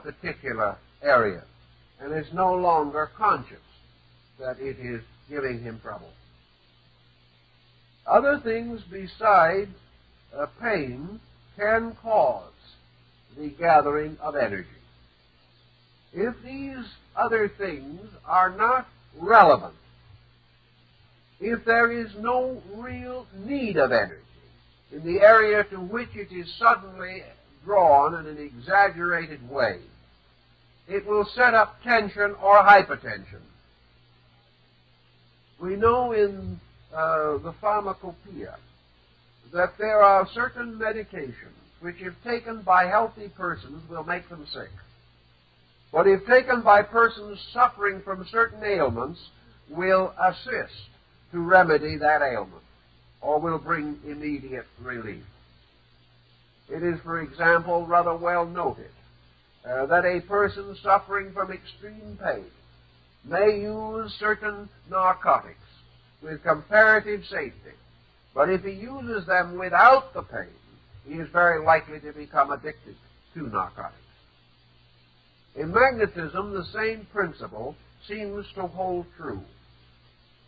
particular area and is no longer conscious. that it is giving him trouble. Other things besides pain can cause the gathering of energy. If these other things are not relevant, if there is no real need of energy in the area to which it is suddenly drawn in an exaggerated way, it will set up tension or hypertension. We know in the pharmacopoeia that there are certain medications which, if taken by healthy persons, will make them sick. But if taken by persons suffering from certain ailments, will assist to remedy that ailment, or will bring immediate relief. It is, for example, rather well noted that a person suffering from extreme pain may use certain narcotics with comparative safety, but if he uses them without the pain, he is very likely to become addicted to narcotics. In magnetism, the same principle seems to hold true.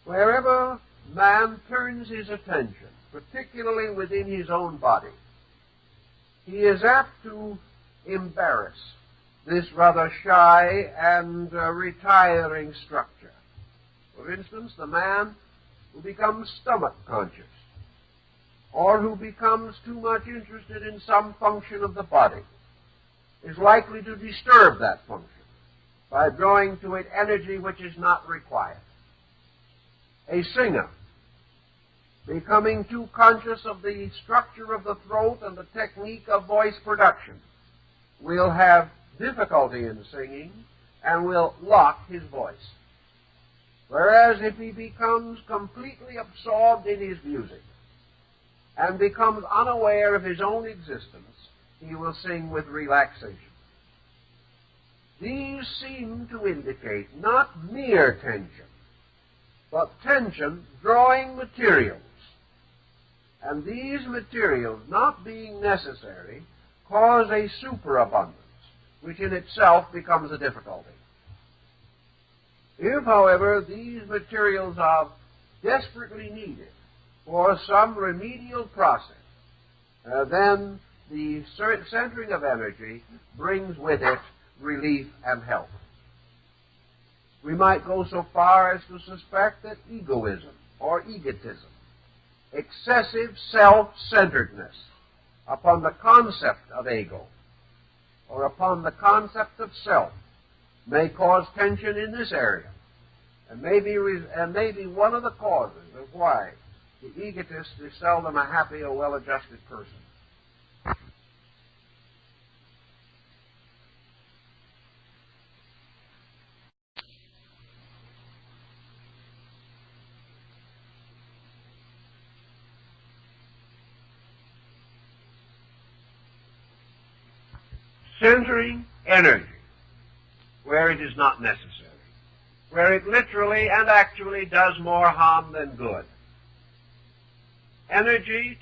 Wherever man turns his attention, particularly within his own body, he is apt to embarrass this rather shy and retiring structure. For instance, the man who becomes stomach conscious, or who becomes too much interested in some function of the body, is likely to disturb that function by drawing to it energy which is not required. A singer, becoming too conscious of the structure of the throat and the technique of voice production, will have difficulty in singing and will lock his voice. Whereas if he becomes completely absorbed in his music and becomes unaware of his own existence, he will sing with relaxation. These seem to indicate not mere tension, but tension drawing materials. And these materials, not being necessary, cause a superabundance, which in itself becomes a difficulty. If, however, these materials are desperately needed for some remedial process, then the centering of energy brings with it relief and help. We might go so far as to suspect that egoism or egotism, excessive self-centeredness upon the concept of ego or upon the concept of self, may cause tension in this area, and may be one of the causes of why the egotist is seldom a happy or well-adjusted person. Centering energy where it is not necessary, where it literally and actually does more harm than good. Energy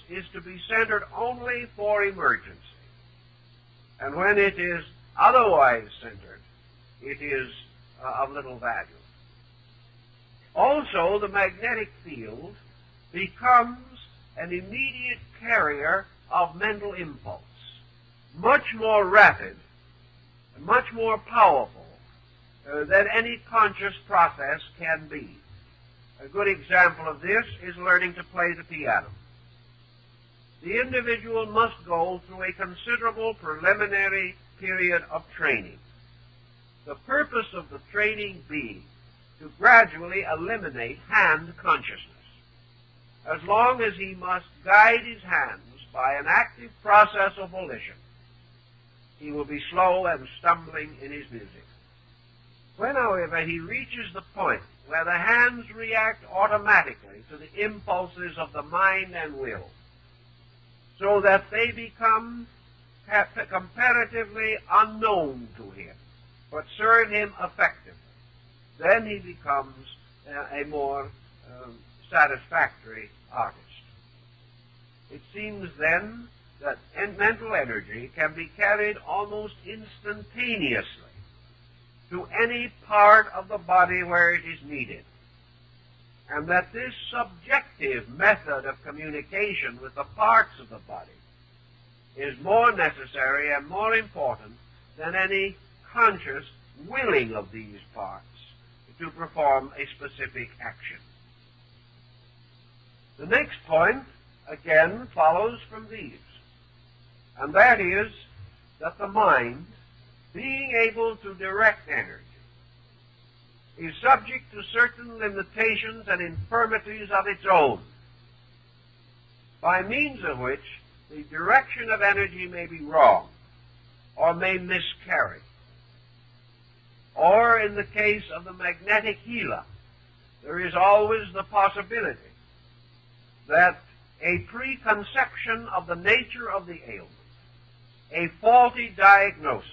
is to be centered only for emergency, and when it is otherwise centered, it is of little value. Also, the magnetic field becomes an immediate carrier of mental impulse, much more rapid, much more powerful than any conscious process can be. A good example of this is learning to play the piano. The individual must go through a considerable preliminary period of training. The purpose of the training being to gradually eliminate hand consciousness. As long as he must guide his hands by an active process of volition, he will be slow and stumbling in his music. When, however, he reaches the point where the hands react automatically to the impulses of the mind and will, so that they become comparatively unknown to him, but serve him effectively, then he becomes a more satisfactory artist. It seems then that mental energy can be carried almost instantaneously to any part of the body where it is needed, and that this subjective method of communication with the parts of the body is more necessary and more important than any conscious willing of these parts to perform a specific action. The next point, again, follows from these, and that is that the mind, being able to direct energy, is subject to certain limitations and infirmities of its own, by means of which the direction of energy may be wrong or may miscarry. Or in the case of the magnetic healer, there is always the possibility that a preconception of the nature of the ailment, a faulty diagnosis,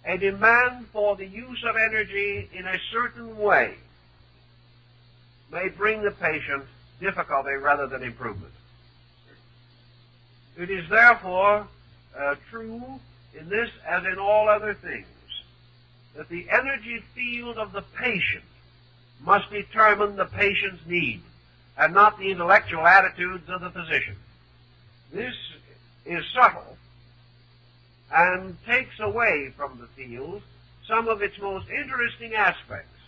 a demand for the use of energy in a certain way may bring the patient difficulty rather than improvement. It is therefore true in this as in all other things that the energy field of the patient must determine the patient's need and not the intellectual attitudes of the physician. This is subtle and takes away from the field some of its most interesting aspects.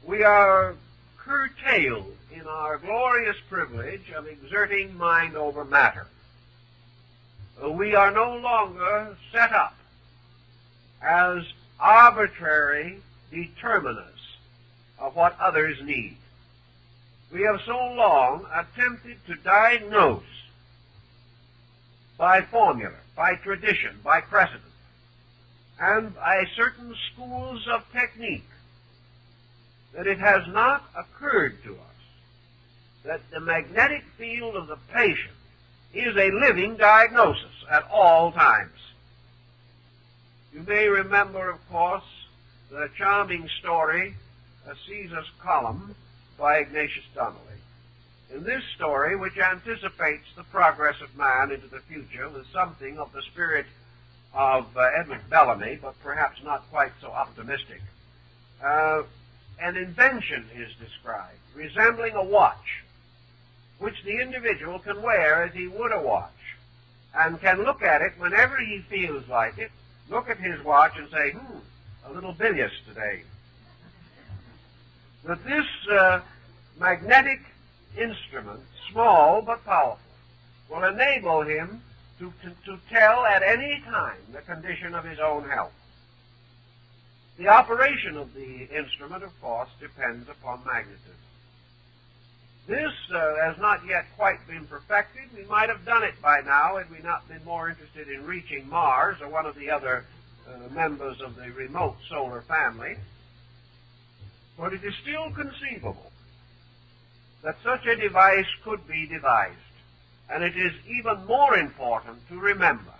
We are curtailed in our glorious privilege of exerting mind over matter. We are no longer set up as arbitrary determinants of what others need. We have so long attempted to diagnose by formula, by tradition, by precedent, and by certain schools of technique, that it has not occurred to us that the magnetic field of the patient is a living diagnosis at all times. You may remember, of course, the charming story, Caesar's Column, by Ignatius Donnelly. In this story, which anticipates the progress of man into the future with something of the spirit of Edward Bellamy, but perhaps not quite so optimistic, an invention is described resembling a watch, which the individual can wear as he would a watch, and can look at it whenever he feels like it, look at his watch and say, a little bilious today. That this magnetic instrument, small but powerful, will enable him to tell at any time the condition of his own health. The operation of the instrument, of course, depends upon magnetism. This has not yet quite been perfected. We might have done it by now had we not been more interested in reaching Mars or one of the other members of the remote solar family. But it is still conceivable that such a device could be devised. And it is even more important to remember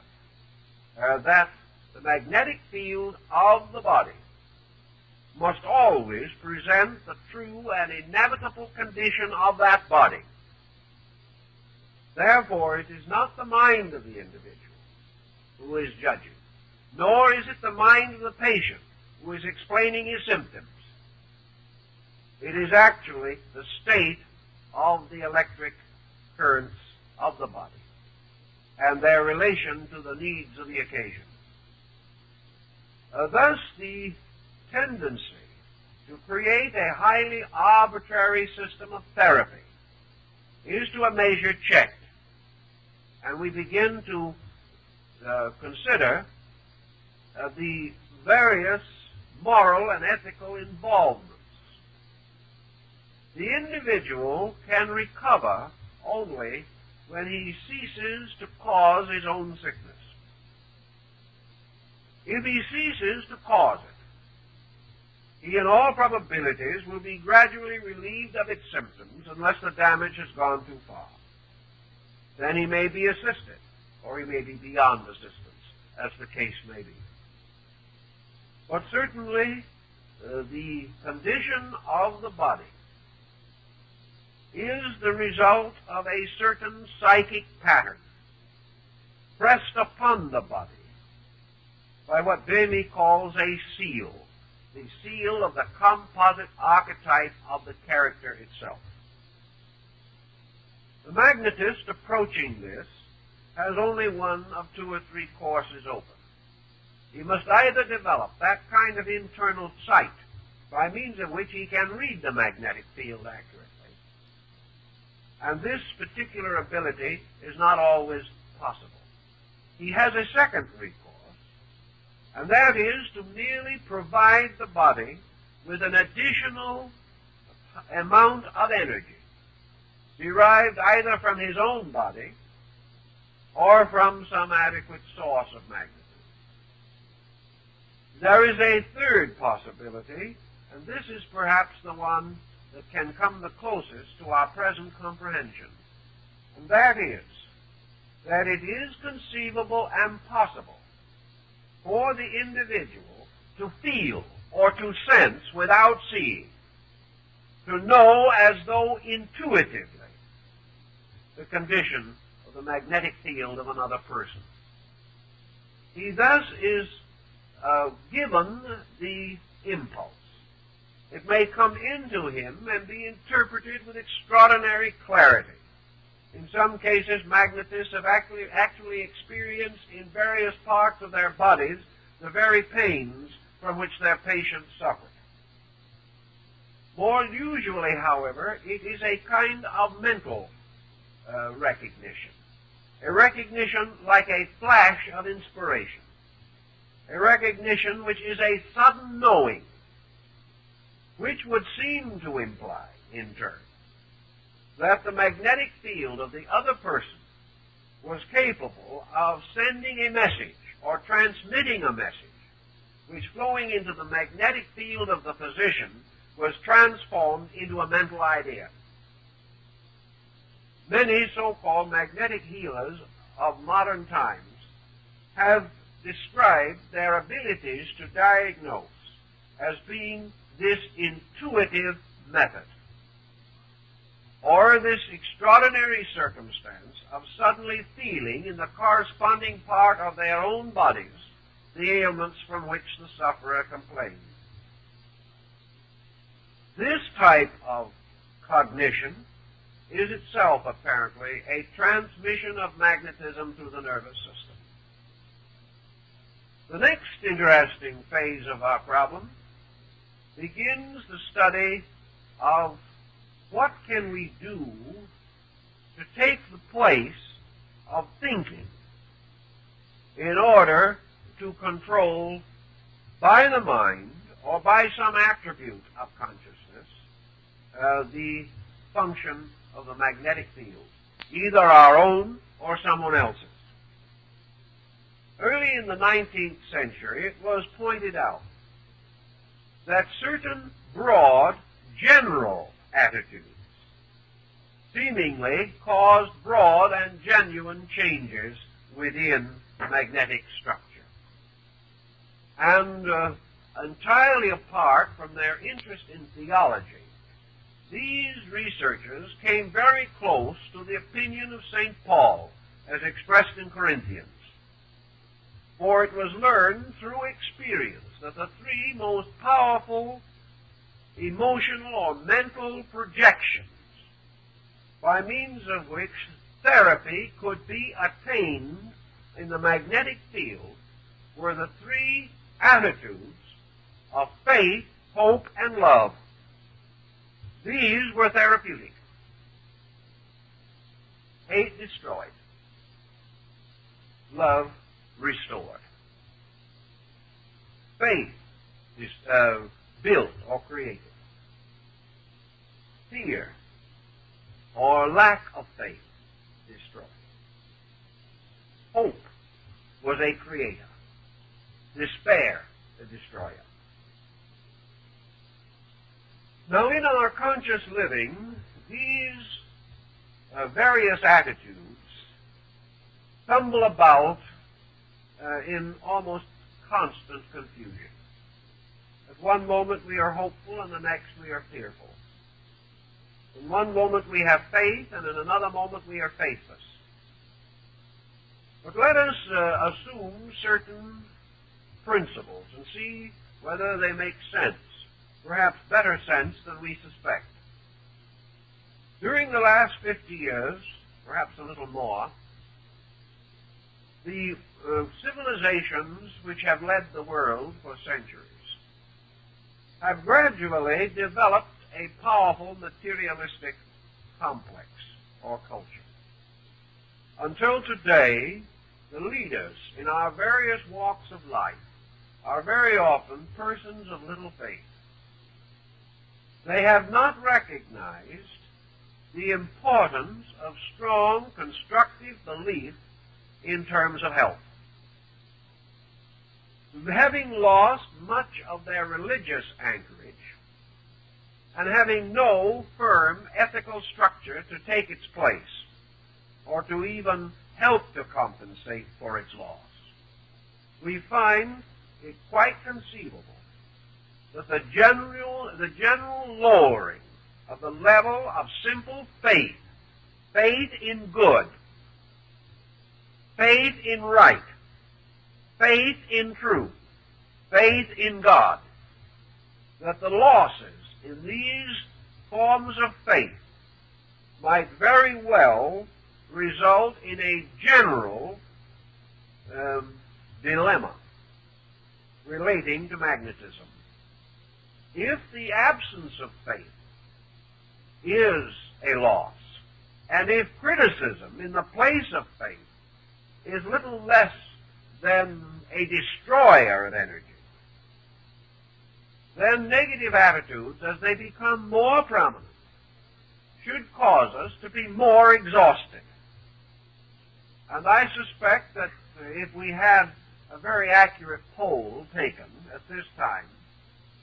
that the magnetic field of the body must always present the true and inevitable condition of that body. Therefore, it is not the mind of the individual who is judging, nor is it the mind of the patient who is explaining his symptoms. It is actually the state of the electric currents of the body and their relation to the needs of the occasion. Thus, the tendency to create a highly arbitrary system of therapy is to a measure checked, and we begin to consider the various moral and ethical involvements. The individual can recover only when he ceases to cause his own sickness. If he ceases to cause it, he in all probabilities will be gradually relieved of its symptoms unless the damage has gone too far. Then he may be assisted, or he may be beyond assistance, as the case may be. But certainly the condition of the body is the result of a certain psychic pattern pressed upon the body by what Böhme calls a seal, the seal of the composite archetype of the character itself. The magnetist approaching this has only one of two or three courses open. He must either develop that kind of internal sight by means of which he can read the magnetic field accurately. And this particular ability is not always possible. He has a second recourse, and that is to merely provide the body with an additional amount of energy, derived either from his own body or from some adequate source of magnetism. There is a third possibility, and this is perhaps the one that can come the closest to our present comprehension, and that is that it is conceivable and possible for the individual to feel or to sense without seeing, to know as though intuitively the condition of the magnetic field of another person. He thus is given the impulse. It may come into him and be interpreted with extraordinary clarity. In some cases, magnetists have actually experienced in various parts of their bodies the very pains from which their patients suffered. More usually, however, it is a kind of mental recognition, a recognition like a flash of inspiration, a recognition which is a sudden knowing, which would seem to imply, in turn, that the magnetic field of the other person was capable of sending a message or transmitting a message, which flowing into the magnetic field of the physician was transformed into a mental idea. Many so-called magnetic healers of modern times have described their abilities to diagnose as being this intuitive method, or this extraordinary circumstance of suddenly feeling in the corresponding part of their own bodies the ailments from which the sufferer complains. This type of cognition is itself apparently a transmission of magnetism through the nervous system. The next interesting phase of our problem begins the study of what can we do to take the place of thinking in order to control by the mind or by some attribute of consciousness the function of the magnetic field, either our own or someone else's. Early in the 19th century, it was pointed out that certain broad, general attitudes seemingly caused broad and genuine changes within magnetic structure. And entirely apart from their interest in theology, these researchers came very close to the opinion of St. Paul as expressed in Corinthians. For it was learned through experience that the three most powerful emotional or mental projections by means of which therapy could be attained in the magnetic field were the three attitudes of faith, hope, and love. These were therapeutic. Hate destroyed. Love restored. Faith built or created. Fear or lack of faith destroyed. Hope was a creator. Despair, a destroyer. Now, in our conscious living, these various attitudes tumble about in almost constant confusion. At one moment we are hopeful, and the next we are fearful. In one moment we have faith, and in another moment we are faithless. But let us assume certain principles and see whether they make sense, perhaps better sense than we suspect. During the last 50 years, perhaps a little more, the civilizations which have led the world for centuries have gradually developed a powerful materialistic complex or culture. Until today, the leaders in our various walks of life are very often persons of little faith. They have not recognized the importance of strong, constructive belief in terms of health. Having lost much of their religious anchorage and having no firm ethical structure to take its place or to even help to compensate for its loss, we find it quite conceivable that the general lowering of the level of simple faith, faith in good, faith in right, faith in truth, faith in God, that the losses in these forms of faith might very well result in a general dilemma relating to magnetism. If the absence of faith is a loss, and if criticism in the place of faith is little less than a destroyer of energy, then negative attitudes, as they become more prominent, should cause us to be more exhausted. And I suspect that if we had a very accurate poll taken at this time,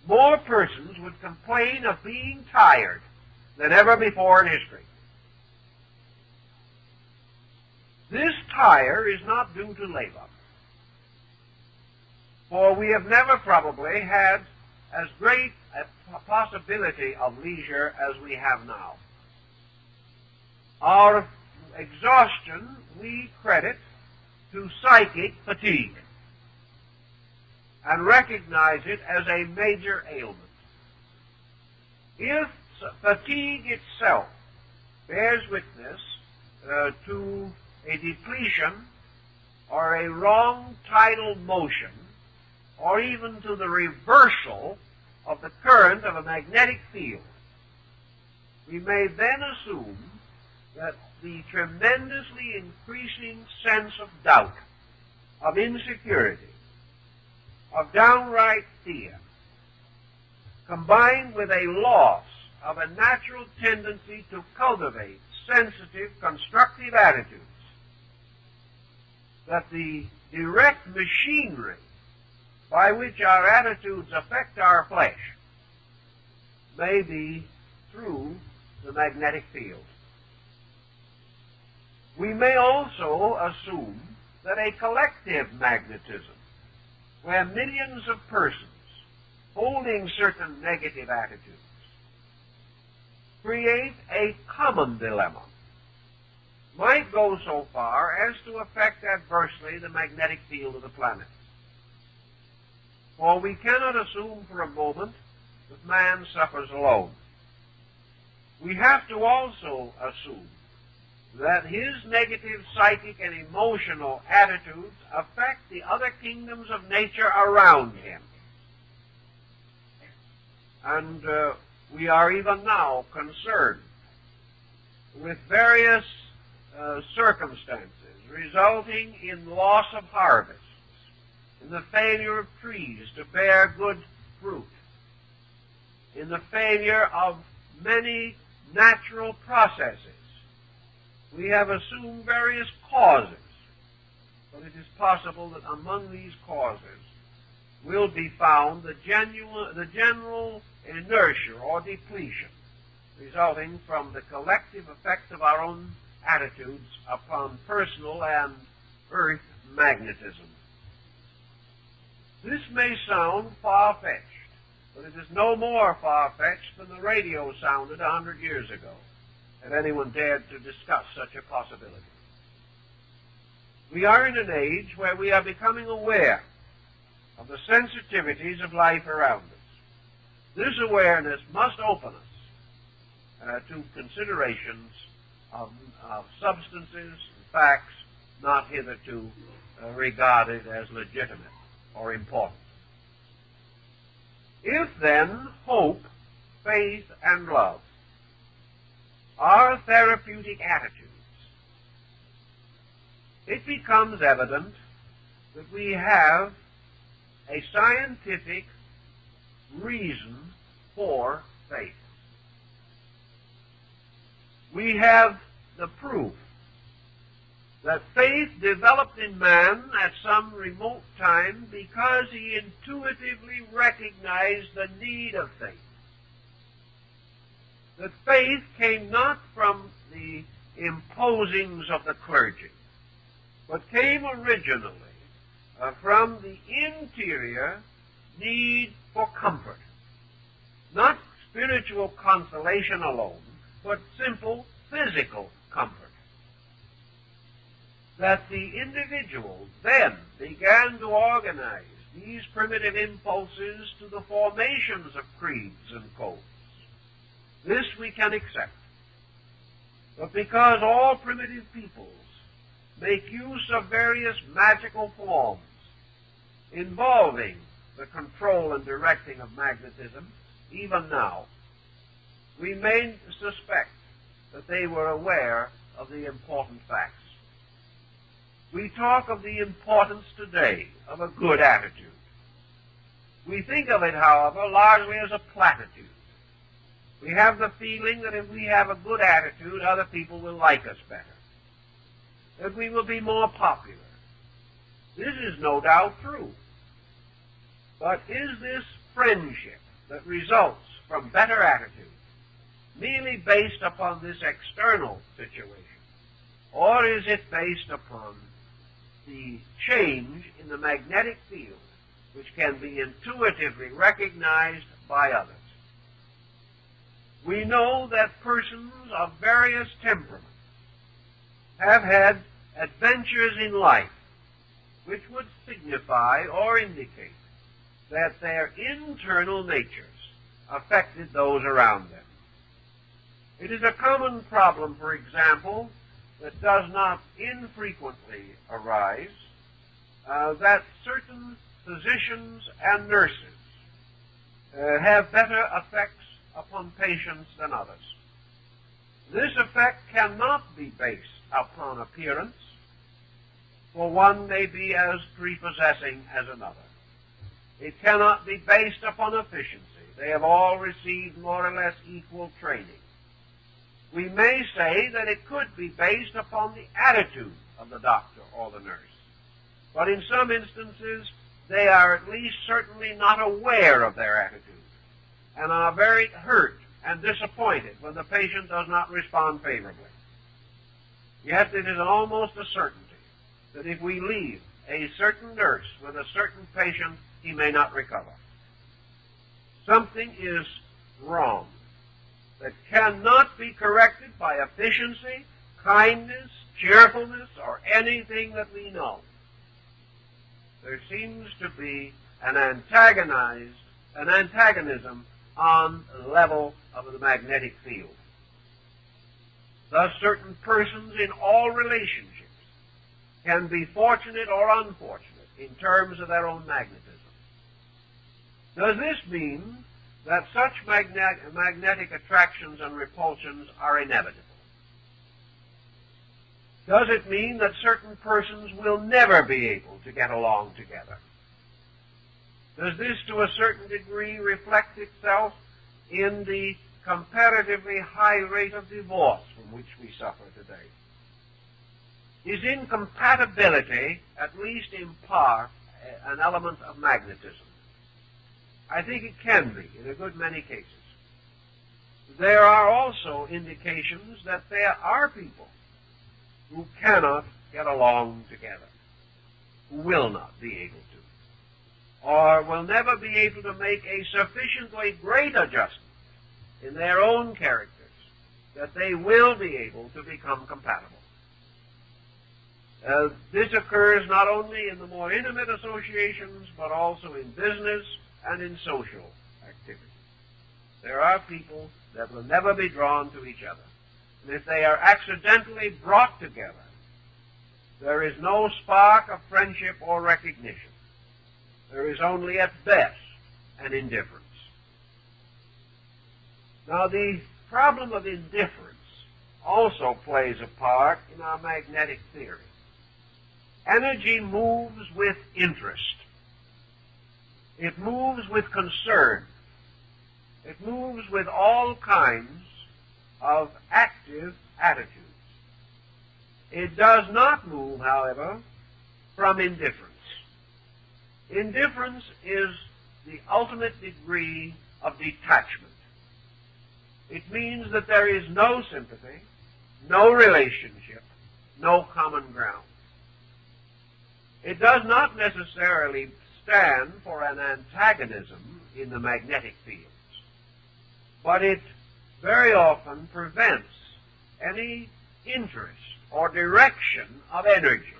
more persons would complain of being tired than ever before in history. This tire is not due to labor, for we have never probably had as great a possibility of leisure as we have now. Our exhaustion we credit to psychic fatigue and recognize it as a major ailment. If fatigue itself bears witness to a depletion or a wrong tidal motion, or even to the reversal of the current of a magnetic field, we may then assume that the tremendously increasing sense of doubt, of insecurity, of downright fear, combined with a loss of a natural tendency to cultivate sensitive, constructive attitudes, that the direct machinery by which our attitudes affect our flesh may be through the magnetic field. We may also assume that a collective magnetism, where millions of persons holding certain negative attitudes create a common dilemma, might go so far as to affect adversely the magnetic field of the planet. For we cannot assume for a moment that man suffers alone. We have to also assume that his negative psychic and emotional attitudes affect the other kingdoms of nature around him. And we are even now concerned with various circumstances resulting in loss of harvests, in the failure of trees to bear good fruit, in the failure of many natural processes. We have assumed various causes, but it is possible that among these causes will be found the general inertia or depletion resulting from the collective effect of our own attitudes upon personal and earth magnetism. This may sound far-fetched, but it is no more far-fetched than the radio sounded 100 years ago, if anyone dared to discuss such a possibility. We are in an age where we are becoming aware of the sensitivities of life around us. This awareness must open us to considerations of substances and facts not hitherto regarded as legitimate or important. If then hope, faith, and love are therapeutic attitudes, it becomes evident that we have a scientific reason for faith. We have the proof that faith developed in man at some remote time because he intuitively recognized the need of faith. That faith came not from the imposings of the clergy, but came originally from the interior need for comfort. Not spiritual consolation alone, but simple physical comfort. That the individual then began to organize these primitive impulses to the formations of creeds and codes. This we can accept. But because all primitive peoples make use of various magical forms involving the control and directing of magnetism, even now, we may suspect that they were aware of the important facts. We talk of the importance today of a good attitude. We think of it, however, largely as a platitude. We have the feeling that if we have a good attitude, other people will like us better, that we will be more popular. This is no doubt true. But is this friendship that results from better attitude merely based upon this external situation, or is it based upon the change in the magnetic field which can be intuitively recognized by others? We know that persons of various temperaments have had adventures in life which would signify or indicate that their internal natures affected those around them. It is a common problem, for example, that does not infrequently arise, that certain physicians and nurses have better effects upon patients than others. This effect cannot be based upon appearance, for one may be as prepossessing as another. It cannot be based upon efficiency. They have all received more or less equal training. We may say that it could be based upon the attitude of the doctor or the nurse. But in some instances, they are at least certainly not aware of their attitude and are very hurt and disappointed when the patient does not respond favorably. Yet it is almost a certainty that if we leave a certain nurse with a certain patient, he may not recover. Something is wrong that cannot be corrected by efficiency, kindness, cheerfulness, or anything that we know. There seems to be an antagonism on the level of the magnetic field. Thus, certain persons in all relationships can be fortunate or unfortunate in terms of their own magnetism. Does this mean that such magnetic attractions and repulsions are inevitable? Does it mean that certain persons will never be able to get along together? Does this, to a certain degree, reflect itself in the comparatively high rate of divorce from which we suffer today? Is incompatibility, at least in part, an element of magnetism? I think it can be in a good many cases. There are also indications that there are people who cannot get along together, who will not be able to, or will never be able to make a sufficiently great adjustment in their own characters that they will be able to become compatible. This occurs not only in the more intimate associations, but also in business and in social activity. There are people that will never be drawn to each other. And if they are accidentally brought together, there is no spark of friendship or recognition. There is only, at best, an indifference. Now, the problem of indifference also plays a part in our magnetic theory. Energy moves with interest. It moves with concern. It moves with all kinds of active attitudes. It does not move, however, from indifference. Indifference is the ultimate degree of detachment. It means that there is no sympathy, no relationship, no common ground. It does not necessarily stand for an antagonism in the magnetic fields, but it very often prevents any interest or direction of energy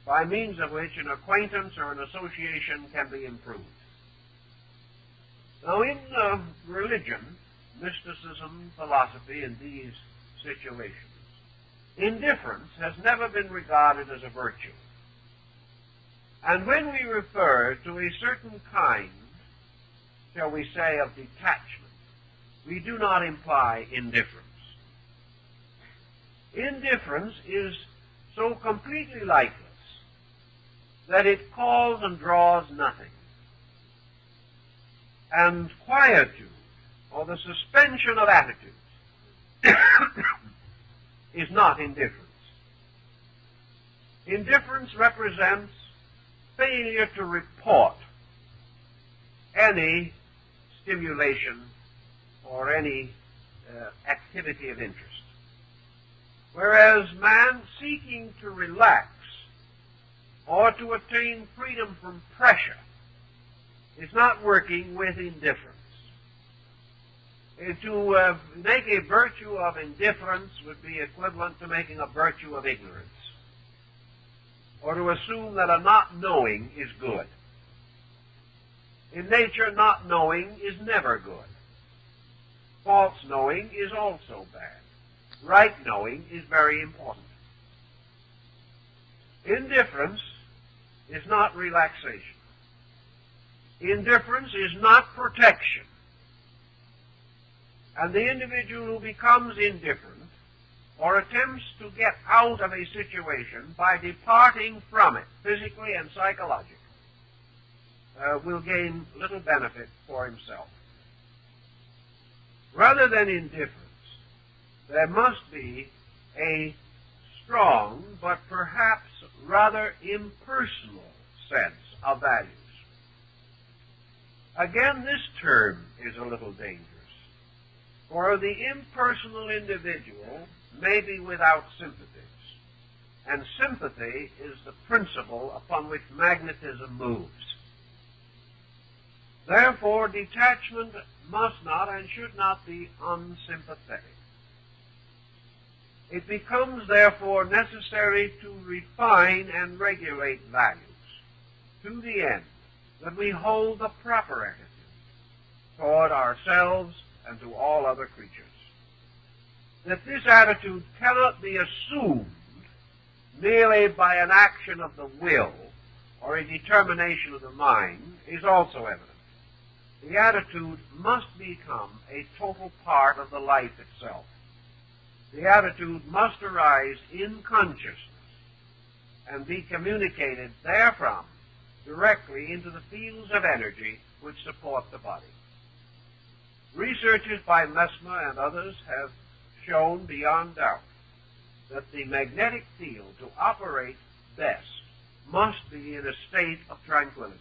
by means of which an acquaintance or an association can be improved. Now, in religion, mysticism, philosophy, in these situations, indifference has never been regarded as a virtue. And when we refer to a certain kind, shall we say, of detachment, we do not imply indifference. Indifference is so completely lifeless that it calls and draws nothing. And quietude, or the suspension of attitudes, is not indifference. Indifference represents failure to report any stimulation or any activity of interest. Whereas man seeking to relax or to attain freedom from pressure is not working with indifference. To make a virtue of indifference would be equivalent to making a virtue of ignorance, or to assume that a not knowing is good. In nature, not knowing is never good. False knowing is also bad. Right knowing is very important. Indifference is not relaxation. Indifference is not protection. And the individual who becomes indifferent or attempts to get out of a situation by departing from it, physically and psychologically, will gain little benefit for himself. Rather than indifference, there must be a strong but perhaps rather impersonal sense of values. Again, this term is a little dangerous, for the impersonal individual may be without sympathies, and sympathy is the principle upon which magnetism moves. Therefore, detachment must not and should not be unsympathetic. It becomes, therefore, necessary to refine and regulate values to the end that we hold the proper attitude toward ourselves and to all other creatures. That this attitude cannot be assumed merely by an action of the will or a determination of the mind is also evident. The attitude must become a total part of the life itself. The attitude must arise in consciousness and be communicated therefrom directly into the fields of energy which support the body. Researches by Mesmer and others have shown beyond doubt that the magnetic field to operate best must be in a state of tranquility.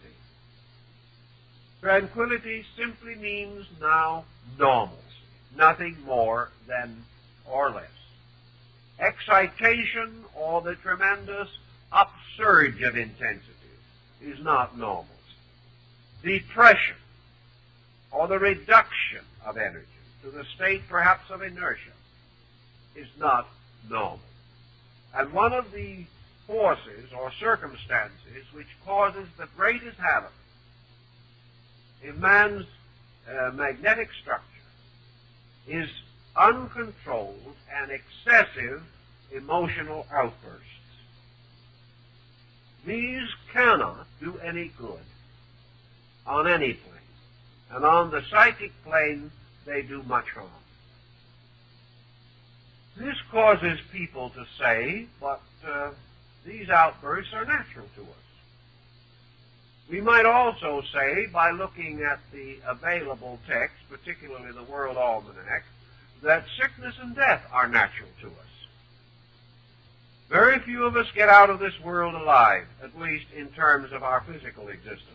Tranquility simply means now normalcy, nothing more than or less. Excitation or the tremendous upsurge of intensity is not normalcy. Depression or the reduction of energy to the state perhaps of inertia is not normal. And one of the forces or circumstances which causes the greatest havoc in man's magnetic structure is uncontrolled and excessive emotional outbursts. These cannot do any good on any plane, and on the psychic plane they do much harm. This causes people to say, but these outbursts are natural to us. We might also say, by looking at the available text, particularly the World Almanac, that sickness and death are natural to us. Very few of us get out of this world alive, at least in terms of our physical existence.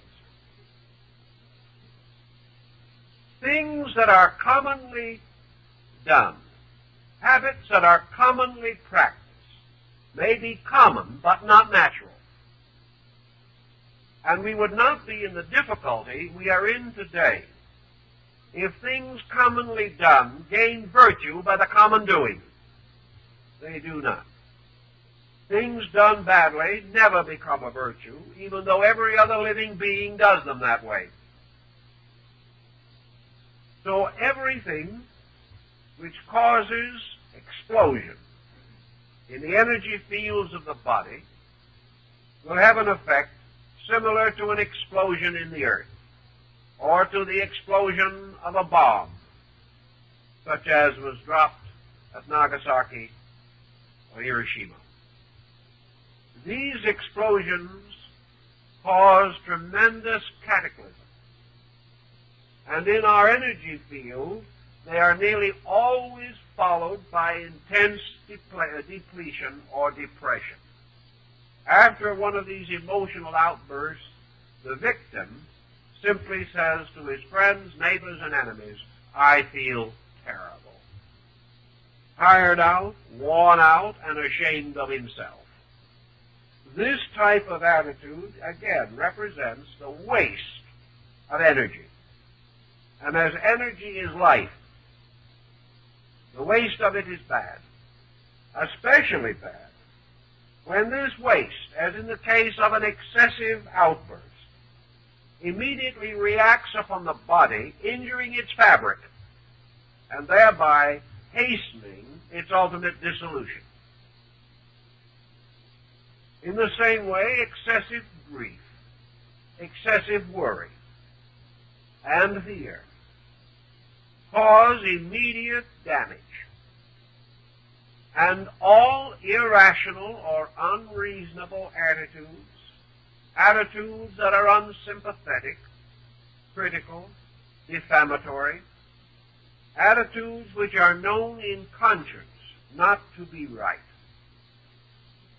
Things that are commonly done, habits that are commonly practiced, may be common but not natural. And we would not be in the difficulty we are in today if things commonly done gain virtue by the common doing. They do not. Things done badly never become a virtue, even though every other living being does them that way. So everything which causes explosion in the energy fields of the body will have an effect similar to an explosion in the earth, or to the explosion of a bomb, such as was dropped at Nagasaki or Hiroshima. These explosions cause tremendous cataclysm, and in our energy field, they are nearly always followed by intense depletion or depression. After one of these emotional outbursts, the victim simply says to his friends, neighbors, and enemies, "I feel terrible." Tired out, worn out, and ashamed of himself. This type of attitude, again, represents the waste of energy. And as energy is life, the waste of it is bad, especially bad when this waste, as in the case of an excessive outburst, immediately reacts upon the body, injuring its fabric, and thereby hastening its ultimate dissolution. In the same way, excessive grief, excessive worry, and fear cause immediate damage, and all irrational or unreasonable attitudes that are unsympathetic, critical, defamatory, attitudes which are known in conscience not to be right,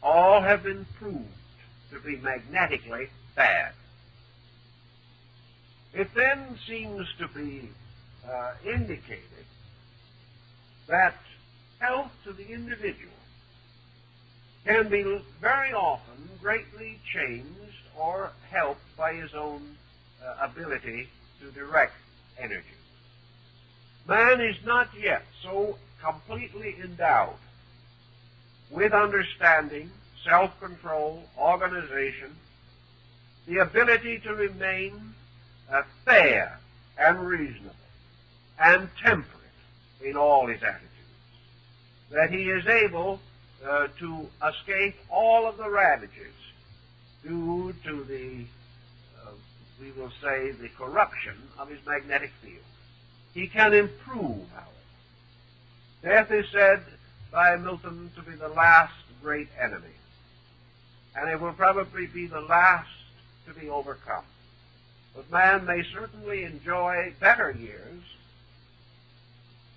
all have been proved to be magnetically bad. It then seems to be indicated that health to the individual can be very often greatly changed or helped by his own ability to direct energy. Man is not yet so completely endowed with understanding, self-control, organization, the ability to remain fair and reasonable and temperate in all his attitudes, that he is able to escape all of the ravages due to the, we will say, the corruption of his magnetic field. He can improve, however. Death is said by Milton to be the last great enemy, and it will probably be the last to be overcome. But man may certainly enjoy better years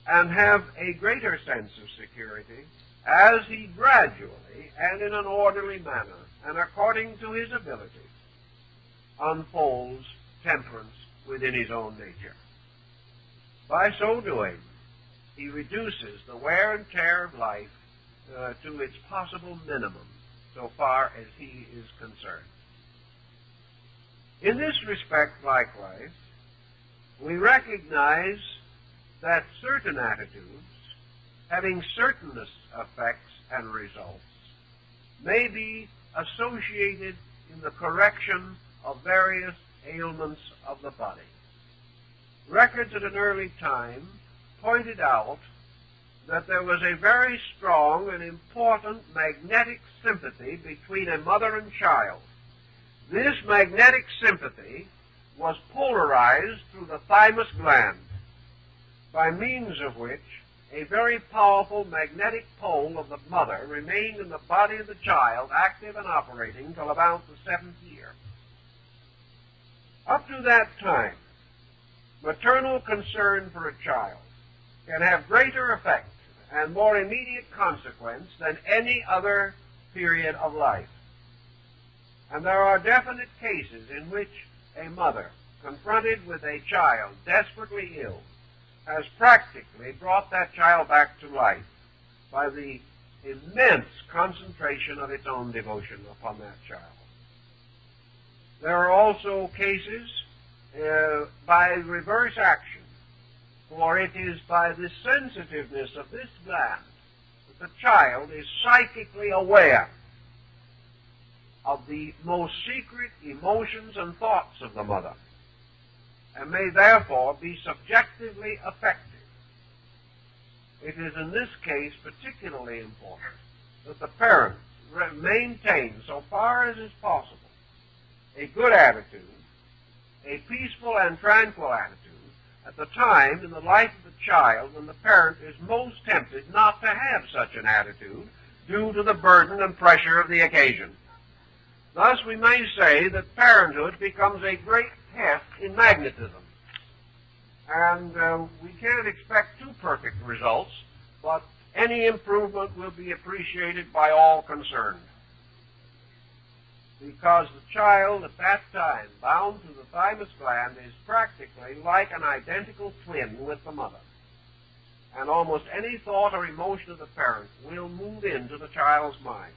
and have a greater sense of security as he gradually and in an orderly manner and according to his ability unfolds temperance within his own nature. By so doing, he reduces the wear and tear of life to its possible minimum so far as he is concerned. In this respect, likewise, we recognize that certain attitudes, having certain effects and results, may be associated in the correction of various ailments of the body. Records at an early time pointed out that there was a very strong and important magnetic sympathy between a mother and child. This magnetic sympathy was polarized through the thymus gland, by means of which a very powerful magnetic pole of the mother remained in the body of the child, active and operating till about the 7th year. Up to that time, maternal concern for a child can have greater effect and more immediate consequence than any other period of life. And there are definite cases in which a mother, confronted with a child desperately ill, has practically brought that child back to life by the immense concentration of its own devotion upon that child. There are also cases by reverse action, for it is by the sensitiveness of this gland that the child is psychically aware of the most secret emotions and thoughts of the mother, and may therefore be subjectively affected. It is in this case particularly important that the parent maintain, so far as is possible, a good attitude, a peaceful and tranquil attitude, at the time in the life of the child when the parent is most tempted not to have such an attitude due to the burden and pressure of the occasion. Thus, we may say that parenthood becomes a great test in magnetism. And we can't expect too perfect results, but any improvement will be appreciated by all concerned. Because the child at that time, bound to the thymus gland, is practically like an identical twin with the mother. And almost any thought or emotion of the parent will move into the child's mind.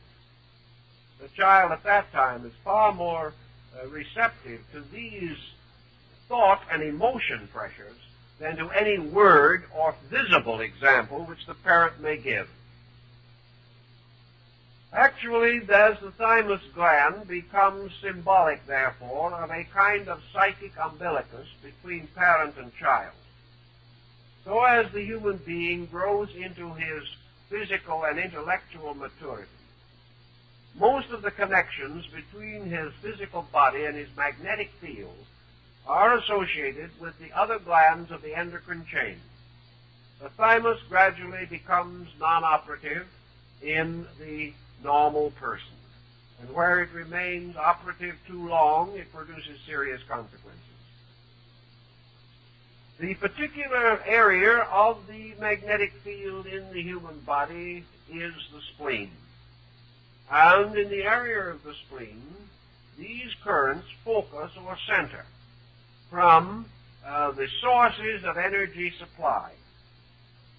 The child at that time is far more receptive to these thought and emotion pressures than to any word or visible example which the parent may give. Actually, as the thymus gland becomes symbolic, therefore, of a kind of psychic umbilicus between parent and child, so as the human being grows into his physical and intellectual maturity, most of the connections between his physical body and his magnetic field are associated with the other glands of the endocrine chain. The thymus gradually becomes non-operative in the normal person, and where it remains operative too long, it produces serious consequences. The particular area of the magnetic field in the human body is the spleen. And in the area of the spleen, these currents focus or center from the sources of energy supply.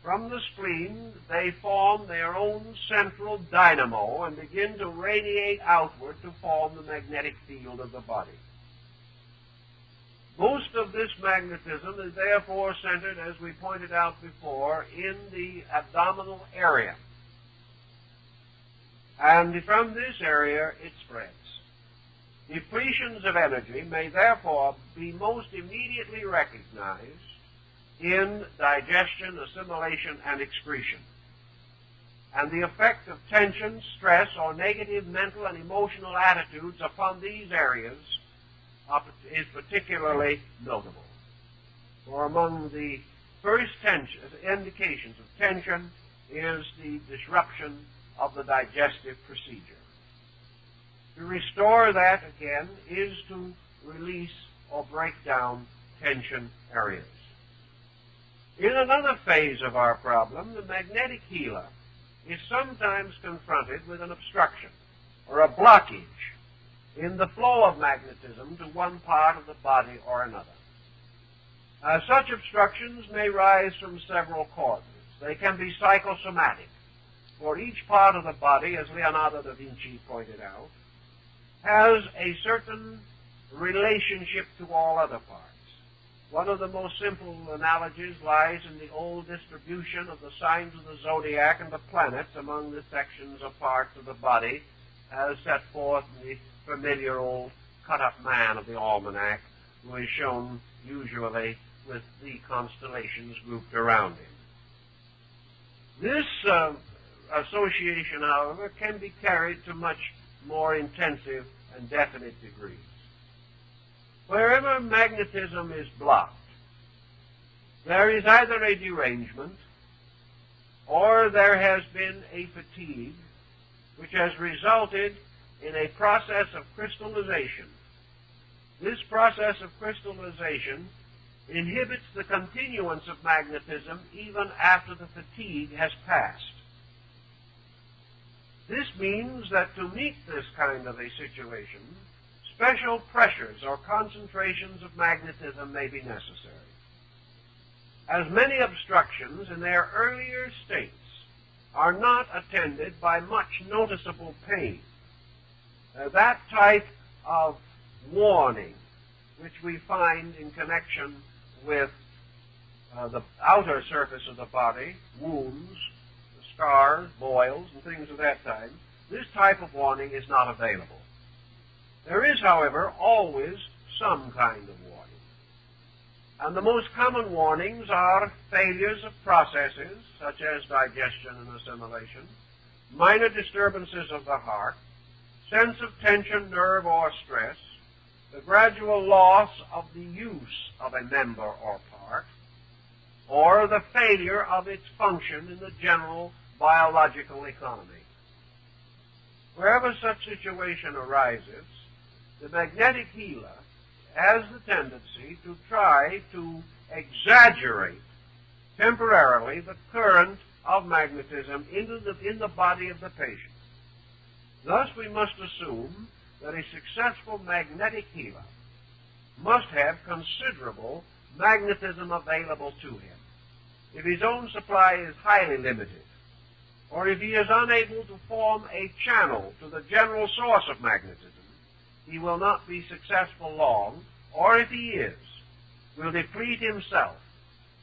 From the spleen, they form their own central dynamo and begin to radiate outward to form the magnetic field of the body. Most of this magnetism is therefore centered, as we pointed out before, in the abdominal area. And from this area, it spreads. Depletions of energy may therefore be most immediately recognized in digestion, assimilation, and excretion. And the effect of tension, stress, or negative mental and emotional attitudes upon these areas is particularly notable. For among the first indications of tension is the disruption of the digestive procedure. To restore that, again, is to release or break down tension areas. In another phase of our problem, the magnetic healer is sometimes confronted with an obstruction or a blockage in the flow of magnetism to one part of the body or another. Such obstructions may rise from several causes. They can be psychosomatic, for each part of the body, as Leonardo da Vinci pointed out, has a certain relationship to all other parts. One of the most simple analogies lies in the old distribution of the signs of the zodiac and the planets among the sections of parts of the body as set forth in the familiar old cut-up man of the almanac, who is shown usually with the constellations grouped around him. This association, however, can be carried to much more intensive and definite degrees. Wherever magnetism is blocked, there is either a derangement or there has been a fatigue which has resulted in a process of crystallization. This process of crystallization inhibits the continuance of magnetism even after the fatigue has passed. This means that to meet this kind of a situation, special pressures or concentrations of magnetism may be necessary. As many obstructions in their earlier states are not attended by much noticeable pain, that type of warning which we find in connection with the outer surface of the body, wounds, scars, boils, and things of that kind, this type of warning is not available. There is, however, always some kind of warning. And the most common warnings are failures of processes, such as digestion and assimilation, minor disturbances of the heart, sense of tension, nerve, or stress, the gradual loss of the use of a member or part, or the failure of its function in the general biological economy. Wherever such situation arises, the magnetic healer has the tendency to try to exaggerate temporarily the current of magnetism in the body of the patient. Thus, we must assume that a successful magnetic healer must have considerable magnetism available to him. If his own supply is highly limited, or if he is unable to form a channel to the general source of magnetism, he will not be successful long, or if he is, will deplete himself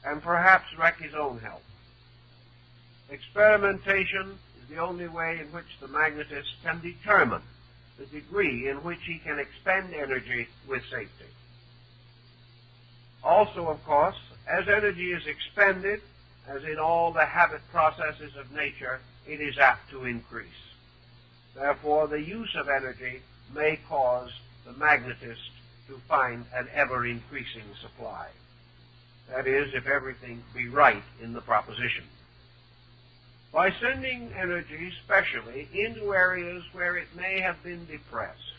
and perhaps wreck his own health. Experimentation is the only way in which the magnetist can determine the degree in which he can expend energy with safety. Also, of course, as energy is expended, as in all the habit processes of nature, it is apt to increase. Therefore, the use of energy may cause the magnetist to find an ever-increasing supply. That is, if everything be right in the proposition. By sending energy specially into areas where it may have been depressed,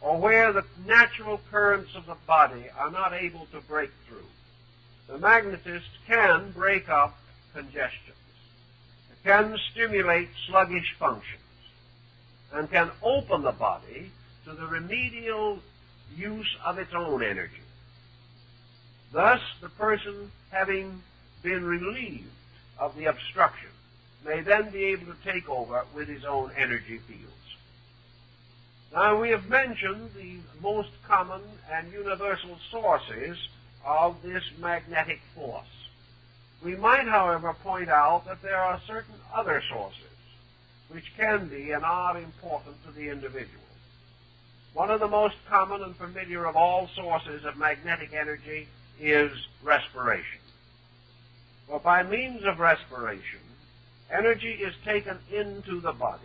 or where the natural currents of the body are not able to break through, the magnetist can break up congestions, can stimulate sluggish functions, and can open the body to the remedial use of its own energy. Thus, the person, having been relieved of the obstruction, may then be able to take over with his own energy fields. Now, we have mentioned the most common and universal sources of this magnetic force. We might, however, point out that there are certain other sources which can be and are important to the individual. One of the most common and familiar of all sources of magnetic energy is respiration. For by means of respiration, energy is taken into the body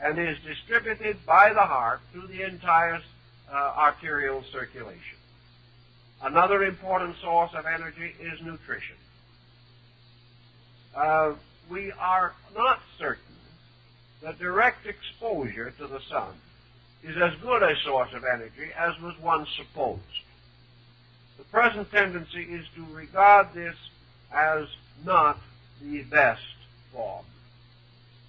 and is distributed by the heart through the entire arterial circulation. Another important source of energy is nutrition. We are not certain that direct exposure to the sun is as good a source of energy as was once supposed. The present tendency is to regard this as not the best form,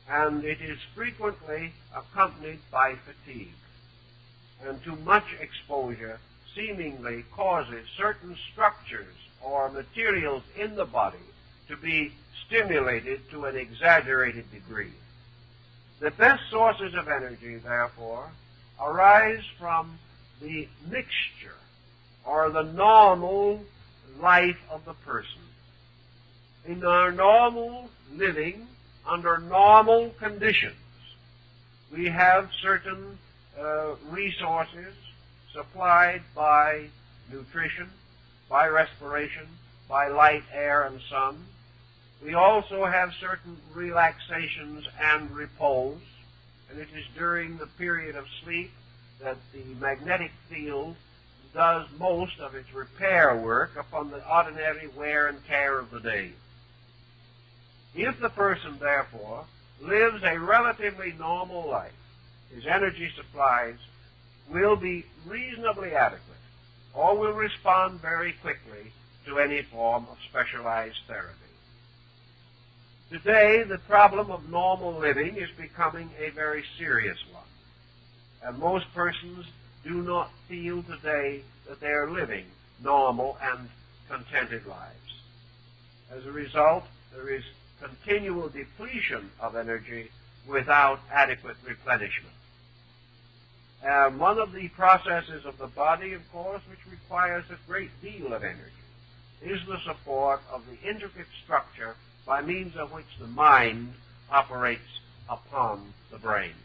and it is frequently accompanied by fatigue, and too much exposure seemingly causes certain structures or materials in the body to be stimulated to an exaggerated degree. The best sources of energy, therefore, arise from the mixture or the normal life of the person. In our normal living, under normal conditions, We have certain resources supplied by nutrition, by respiration, by light, air, and sun. We also have certain relaxations and repose, and it is during the period of sleep that the magnetic field does most of its repair work upon the ordinary wear and tear of the day. If the person, therefore, lives a relatively normal life, his energy supplies will be reasonably adequate, or will respond very quickly to any form of specialized therapy. Today, the problem of normal living is becoming a very serious one, and most persons do not feel today that they are living normal and contented lives. As a result, there is continual depletion of energy without adequate replenishment. One of the processes of the body, of course, which requires a great deal of energy, is the support of the intricate structure by means of which the mind operates upon the brain.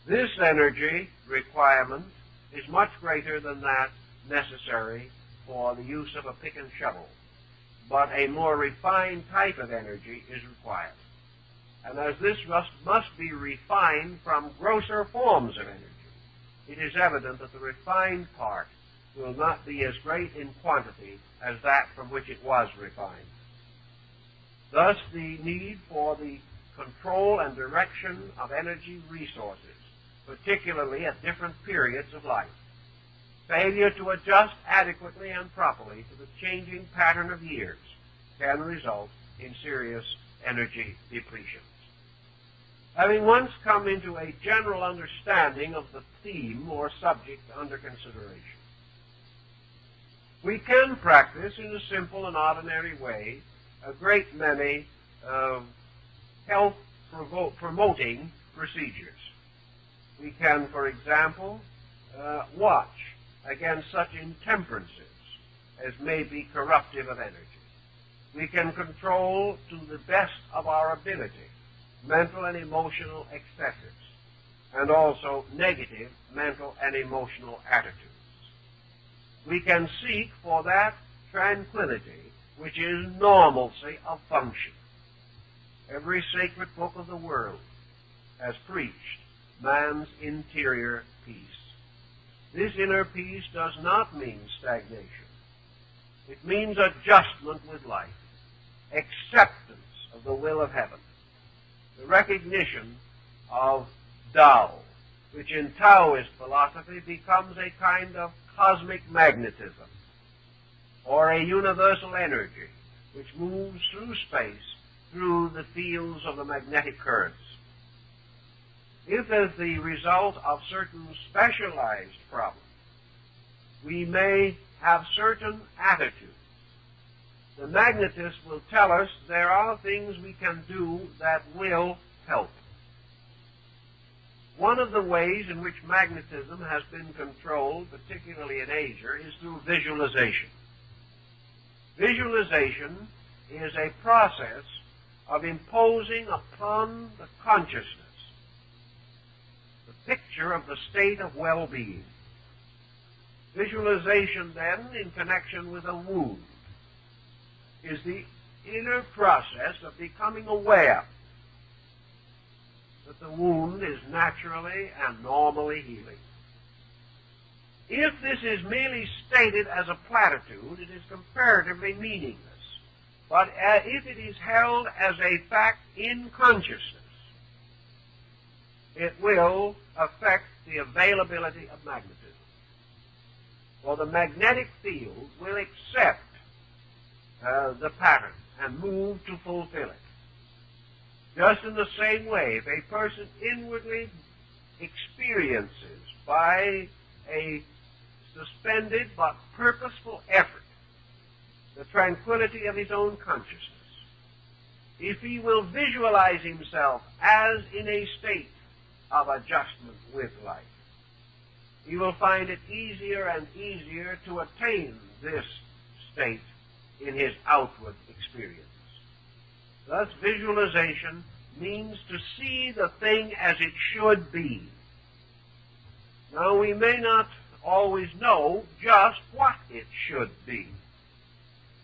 This energy requirement is much greater than that necessary for the use of a pick and shovel, but a more refined type of energy is required. And as this must be refined from grosser forms of energy, it is evident that the refined part will not be as great in quantity as that from which it was refined. Thus, the need for the control and direction of energy resources, particularly at different periods of life, failure to adjust adequately and properly to the changing pattern of years, can result in serious energy depletions. Having once come into a general understanding of the theme or subject under consideration, we can practice in a simple and ordinary way a great many health-promoting procedures. We can, for example, watch against such intemperances as may be corruptive of energy. We can control to the best of our ability mental and emotional excesses, and also negative mental and emotional attitudes. We can seek for that tranquility which is normalcy of function. Every sacred book of the world has preached man's interior peace. This inner peace does not mean stagnation. It means adjustment with life, acceptance of the will of heaven, the recognition of Tao, which in Taoist philosophy becomes a kind of cosmic magnetism, or a universal energy which moves through space through the fields of the magnetic currents. If, as the result of certain specialized problems, we may have certain attitudes, the magnetist will tell us there are things we can do that will help. One of the ways in which magnetism has been controlled, particularly in Asia, is through visualization. Visualization is a process of imposing upon the consciousness the picture of the state of well-being. Visualization, then, in connection with a wound, is the inner process of becoming aware that the wound is naturally and normally healing. If this is merely stated as a platitude, it is comparatively meaningless. But if it is held as a fact in consciousness, it will affect the availability of magnetism. For the magnetic field will accept the pattern and move to fulfill it. Just in the same way, if a person inwardly experiences by a suspended but purposeful effort the tranquility of his own consciousness, if he will visualize himself as in a state of adjustment with life, he will find it easier and easier to attain this state in his outward experience. Thus, visualization means to see the thing as it should be. Now, we may not always know just what it should be,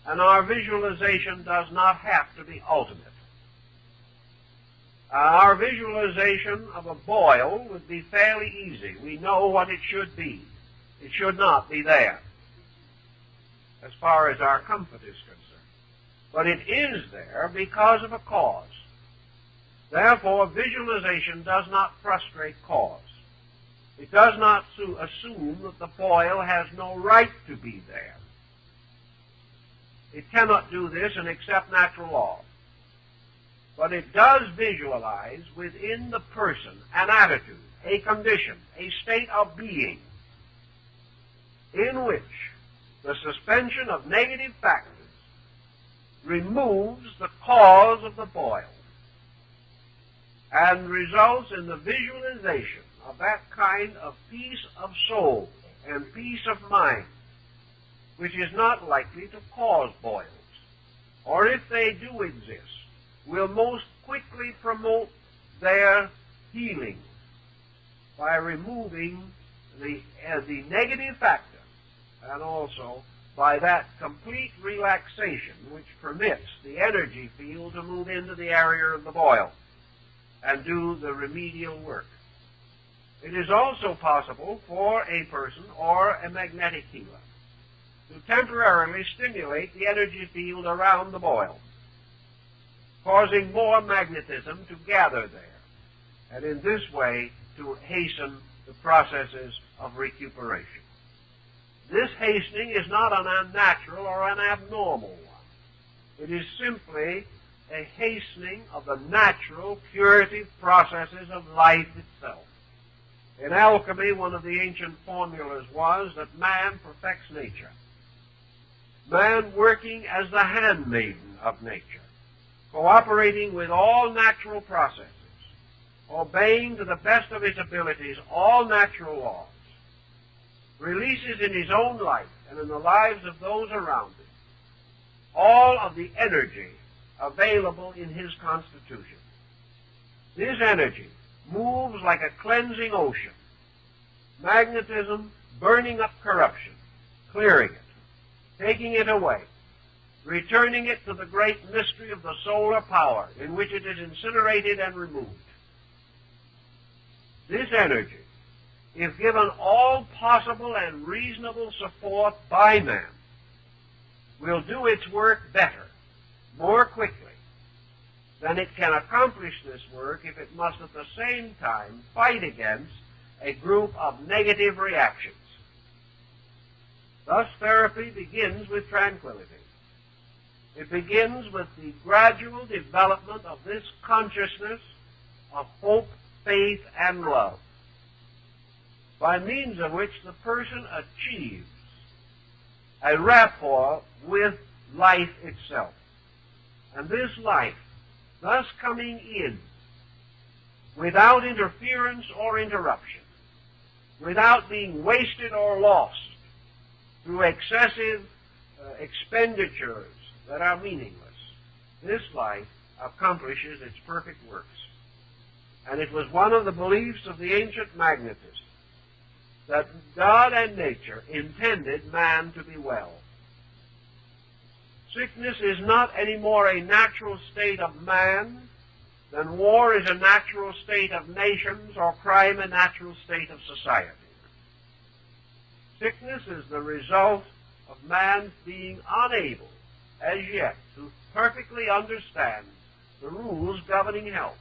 and our visualization does not have to be ultimate. Our visualization of a boil would be fairly easy. We know what it should be. It should not be there, as far as our comfort is concerned. But it is there because of a cause. Therefore, visualization does not frustrate cause. It does not assume that the boil has no right to be there. It cannot do this and accept natural law. But it does visualize within the person an attitude, a condition, a state of being in which the suspension of negative factors removes the cause of the boil and results in the visualization of that kind of peace of soul and peace of mind which is not likely to cause boils, or if they do exist, will most quickly promote their healing by removing the negative factor, and also by that complete relaxation which permits the energy field to move into the area of the boil and do the remedial work. It is also possible for a person or a magnetic healer to temporarily stimulate the energy field around the boil, causing more magnetism to gather there, and in this way to hasten the processes of recuperation. This hastening is not an unnatural or an abnormal one. It is simply a hastening of the natural curative processes of life itself. In alchemy, one of the ancient formulas was that man perfects nature. Man working as the handmaiden of nature, cooperating with all natural processes, obeying to the best of his abilities all natural laws, releases in his own life and in the lives of those around him all of the energy available in his constitution. This energy moves like a cleansing ocean, magnetism burning up corruption, clearing it, taking it away, returning it to the great mystery of the solar power in which it is incinerated and removed. This energy, if given all possible and reasonable support by man, will do its work better, more quickly, than it can accomplish this work if it must at the same time fight against a group of negative reactions. Thus, therapy begins with tranquility. It begins with the gradual development of this consciousness of hope, faith, and love, by means of which the person achieves a rapport with life itself. And this life, thus coming in without interference or interruption, without being wasted or lost through excessive expenditures that are meaningless, this life accomplishes its perfect works. And it was one of the beliefs of the ancient magnetists that God and nature intended man to be well. Sickness is not any more a natural state of man than war is a natural state of nations or crime a natural state of society. Sickness is the result of man being unable, as yet, to perfectly understand the rules governing health,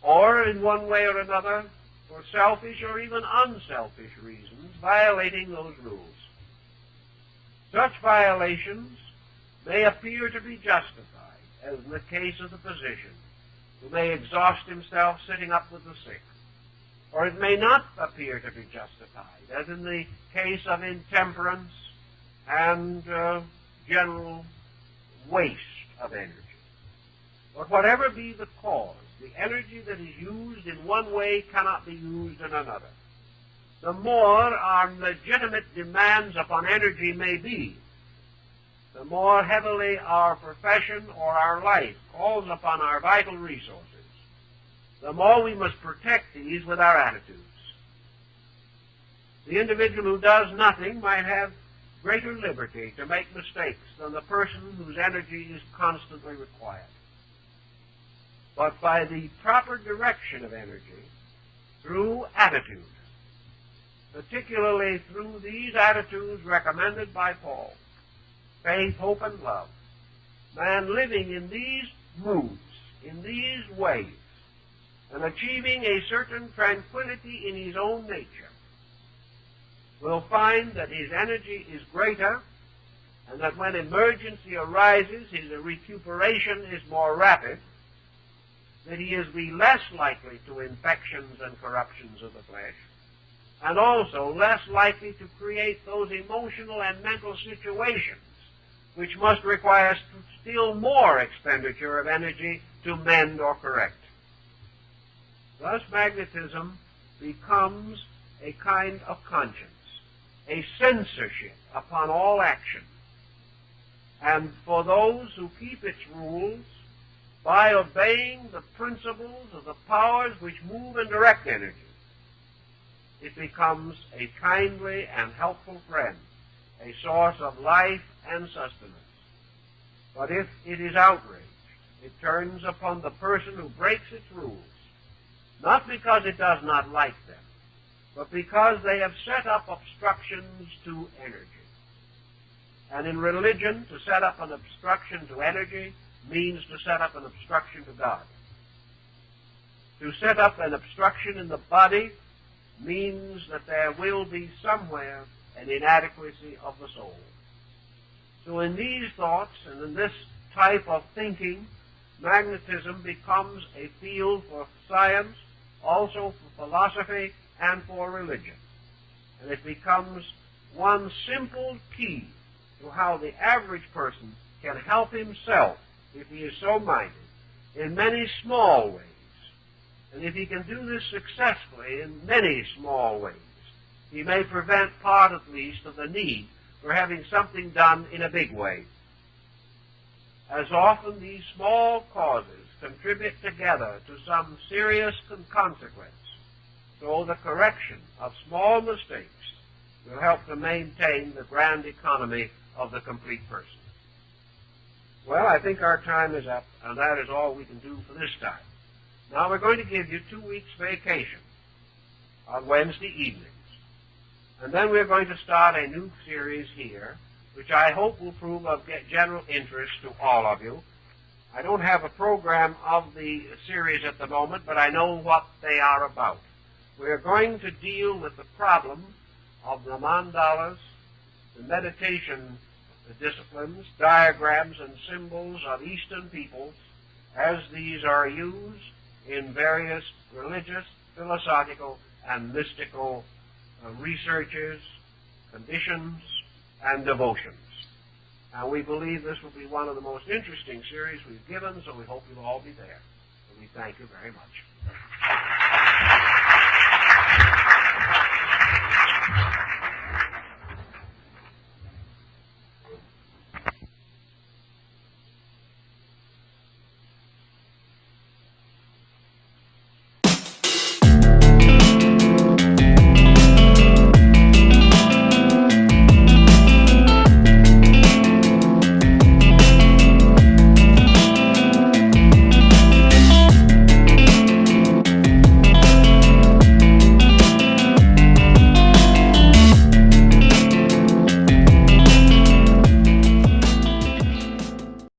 or in one way or another, for selfish or even unselfish reasons, violating those rules. Such violations may appear to be justified, as in the case of the physician, who may exhaust himself sitting up with the sick. Or it may not appear to be justified, as in the case of intemperance and general waste of energy. But whatever be the cause, the energy that is used in one way cannot be used in another. The more our legitimate demands upon energy may be, the more heavily our profession or our life calls upon our vital resources, the more we must protect these with our attitudes. The individual who does nothing might have greater liberty to make mistakes than the person whose energy is constantly required. But by the proper direction of energy, through attitude, particularly through these attitudes recommended by Paul, faith, hope, and love, man living in these moods, in these ways, and achieving a certain tranquility in his own nature, will find that his energy is greater, and that when emergency arises, his recuperation is more rapid, that he is less likely to infections and corruptions of the flesh, and also less likely to create those emotional and mental situations which must require still more expenditure of energy to mend or correct. Thus, magnetism becomes a kind of conscience, a censorship upon all action. And for those who keep its rules, by obeying the principles of the powers which move and direct energy, it becomes a kindly and helpful friend, a source of life and sustenance. But if it is outraged, it turns upon the person who breaks its rules, not because it does not like them, but because they have set up obstructions to energy. And in religion, to set up an obstruction to energy means to set up an obstruction to God. To set up an obstruction in the body means that there will be somewhere an inadequacy of the soul. So in these thoughts and in this type of thinking, magnetism becomes a field for science, also for philosophy, and for religion. And it becomes one simple key to how the average person can help himself, if he is so minded, in many small ways. And if he can do this successfully in many small ways, he may prevent part, at least, of the need for having something done in a big way. As often these small causes contribute together to some serious consequence, so the correction of small mistakes will help to maintain the grand economy of the complete person. Well, I think our time is up, and that is all we can do for this time. Now we're going to give you 2 weeks vacation on Wednesday evenings. And then we're going to start a new series here, which I hope will prove of general interest to all of you. I don't have a program of the series at the moment, but I know what they are about. We're going to deal with the problem of the mandalas, the meditation disciplines, diagrams, and symbols of Eastern peoples, as these are used in various religious, philosophical, and mystical researches, conditions, and devotions. And we believe this will be one of the most interesting series we've given, so we hope you'll all be there. And we thank you very much.